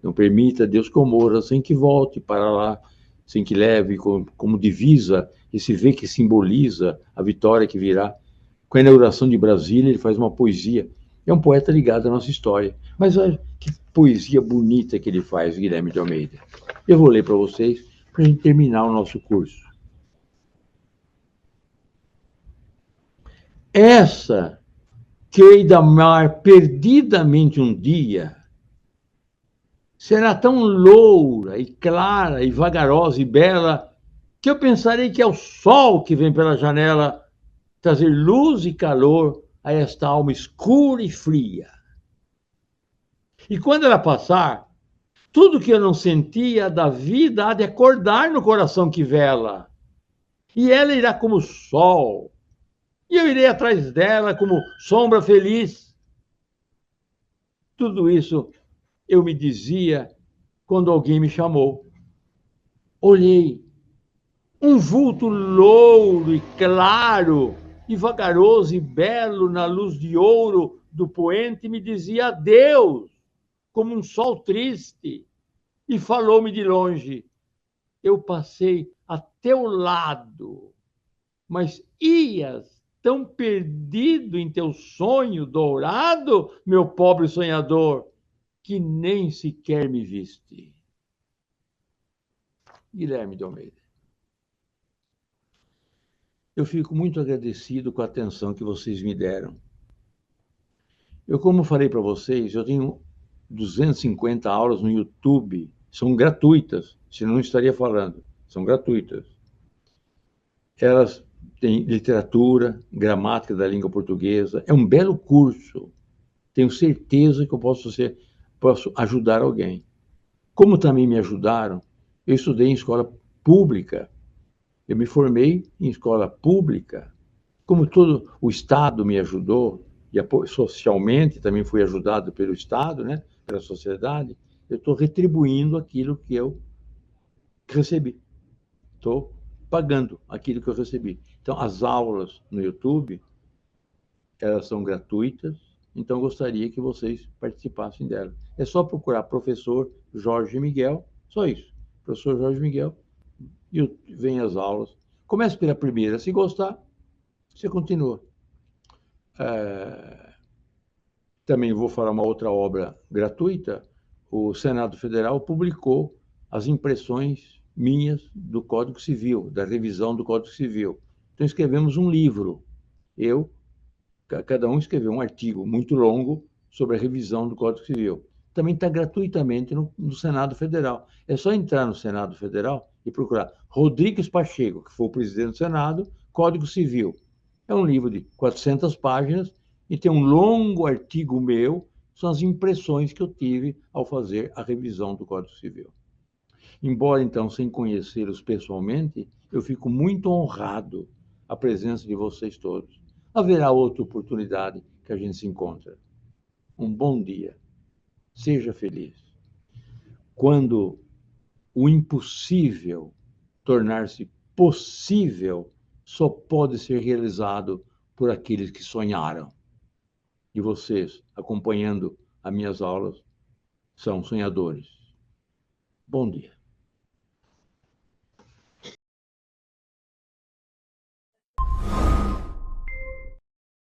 Não permita, Deus, que eu morra sem que volte para lá, sem que leve como divisa esse V que simboliza a vitória que virá. Com a inauguração de Brasília, ele faz uma poesia. É um poeta ligado à nossa história. Mas olha que poesia bonita que ele faz, Guilherme de Almeida. Eu vou ler para vocês, para a gente terminar o nosso curso. Essa que hei de amar perdidamente um dia, será tão loura e clara e vagarosa e bela, que eu pensarei que é o sol que vem pela janela trazer luz e calor a esta alma escura e fria. E quando ela passar, tudo que eu não sentia da vida há de acordar no coração que vela. E ela irá como sol, e eu irei atrás dela como sombra feliz. Tudo isso eu me dizia quando alguém me chamou. Olhei, um vulto louro e claro, e vagaroso e belo na luz de ouro do poente me dizia adeus, como um sol triste, e falou-me de longe. Eu passei a teu lado, mas ias tão perdido em teu sonho dourado, meu pobre sonhador, que nem sequer me viste. Guilherme de Almeida. Eu fico muito agradecido com a atenção que vocês me deram. Eu, como falei para vocês, eu tenho 250 aulas no YouTube, são gratuitas, senão não estaria falando, são gratuitas. Elas têm literatura, gramática da língua portuguesa, é um belo curso. Tenho certeza que eu posso ajudar alguém. Como também me ajudaram, eu estudei em escola pública, eu me formei em escola pública, como todo o Estado me ajudou, e socialmente também fui ajudado pelo Estado, né, pela sociedade, eu estou retribuindo aquilo que eu recebi. Estou pagando aquilo que eu recebi. Então, as aulas no YouTube, elas são gratuitas, então eu gostaria que vocês participassem delas. É só procurar professor Jorge Miguel, só isso. Professor Jorge Miguel, e vem as aulas. Comece pela primeira. Se gostar, você continua. Também vou falar uma outra obra gratuita. O Senado Federal publicou as impressões minhas do Código Civil, da revisão do Código Civil. Então, escrevemos um livro. Cada um escreveu um artigo muito longo sobre a revisão do Código Civil. Também está gratuitamente no Senado Federal. É só entrar no Senado Federal e procurar Rodrigues Pacheco, que foi o presidente do Senado, Código Civil. É um livro de 400 páginas e tem um longo artigo meu, são as impressões que eu tive ao fazer a revisão do Código Civil. Embora, então, sem conhecê-los pessoalmente, eu fico muito honrado a presença de vocês todos. Haverá outra oportunidade que a gente se encontra. Um bom dia. Seja feliz. Quando o impossível tornar-se possível, só pode ser realizado por aqueles que sonharam. E vocês, acompanhando as minhas aulas, são sonhadores. Bom dia.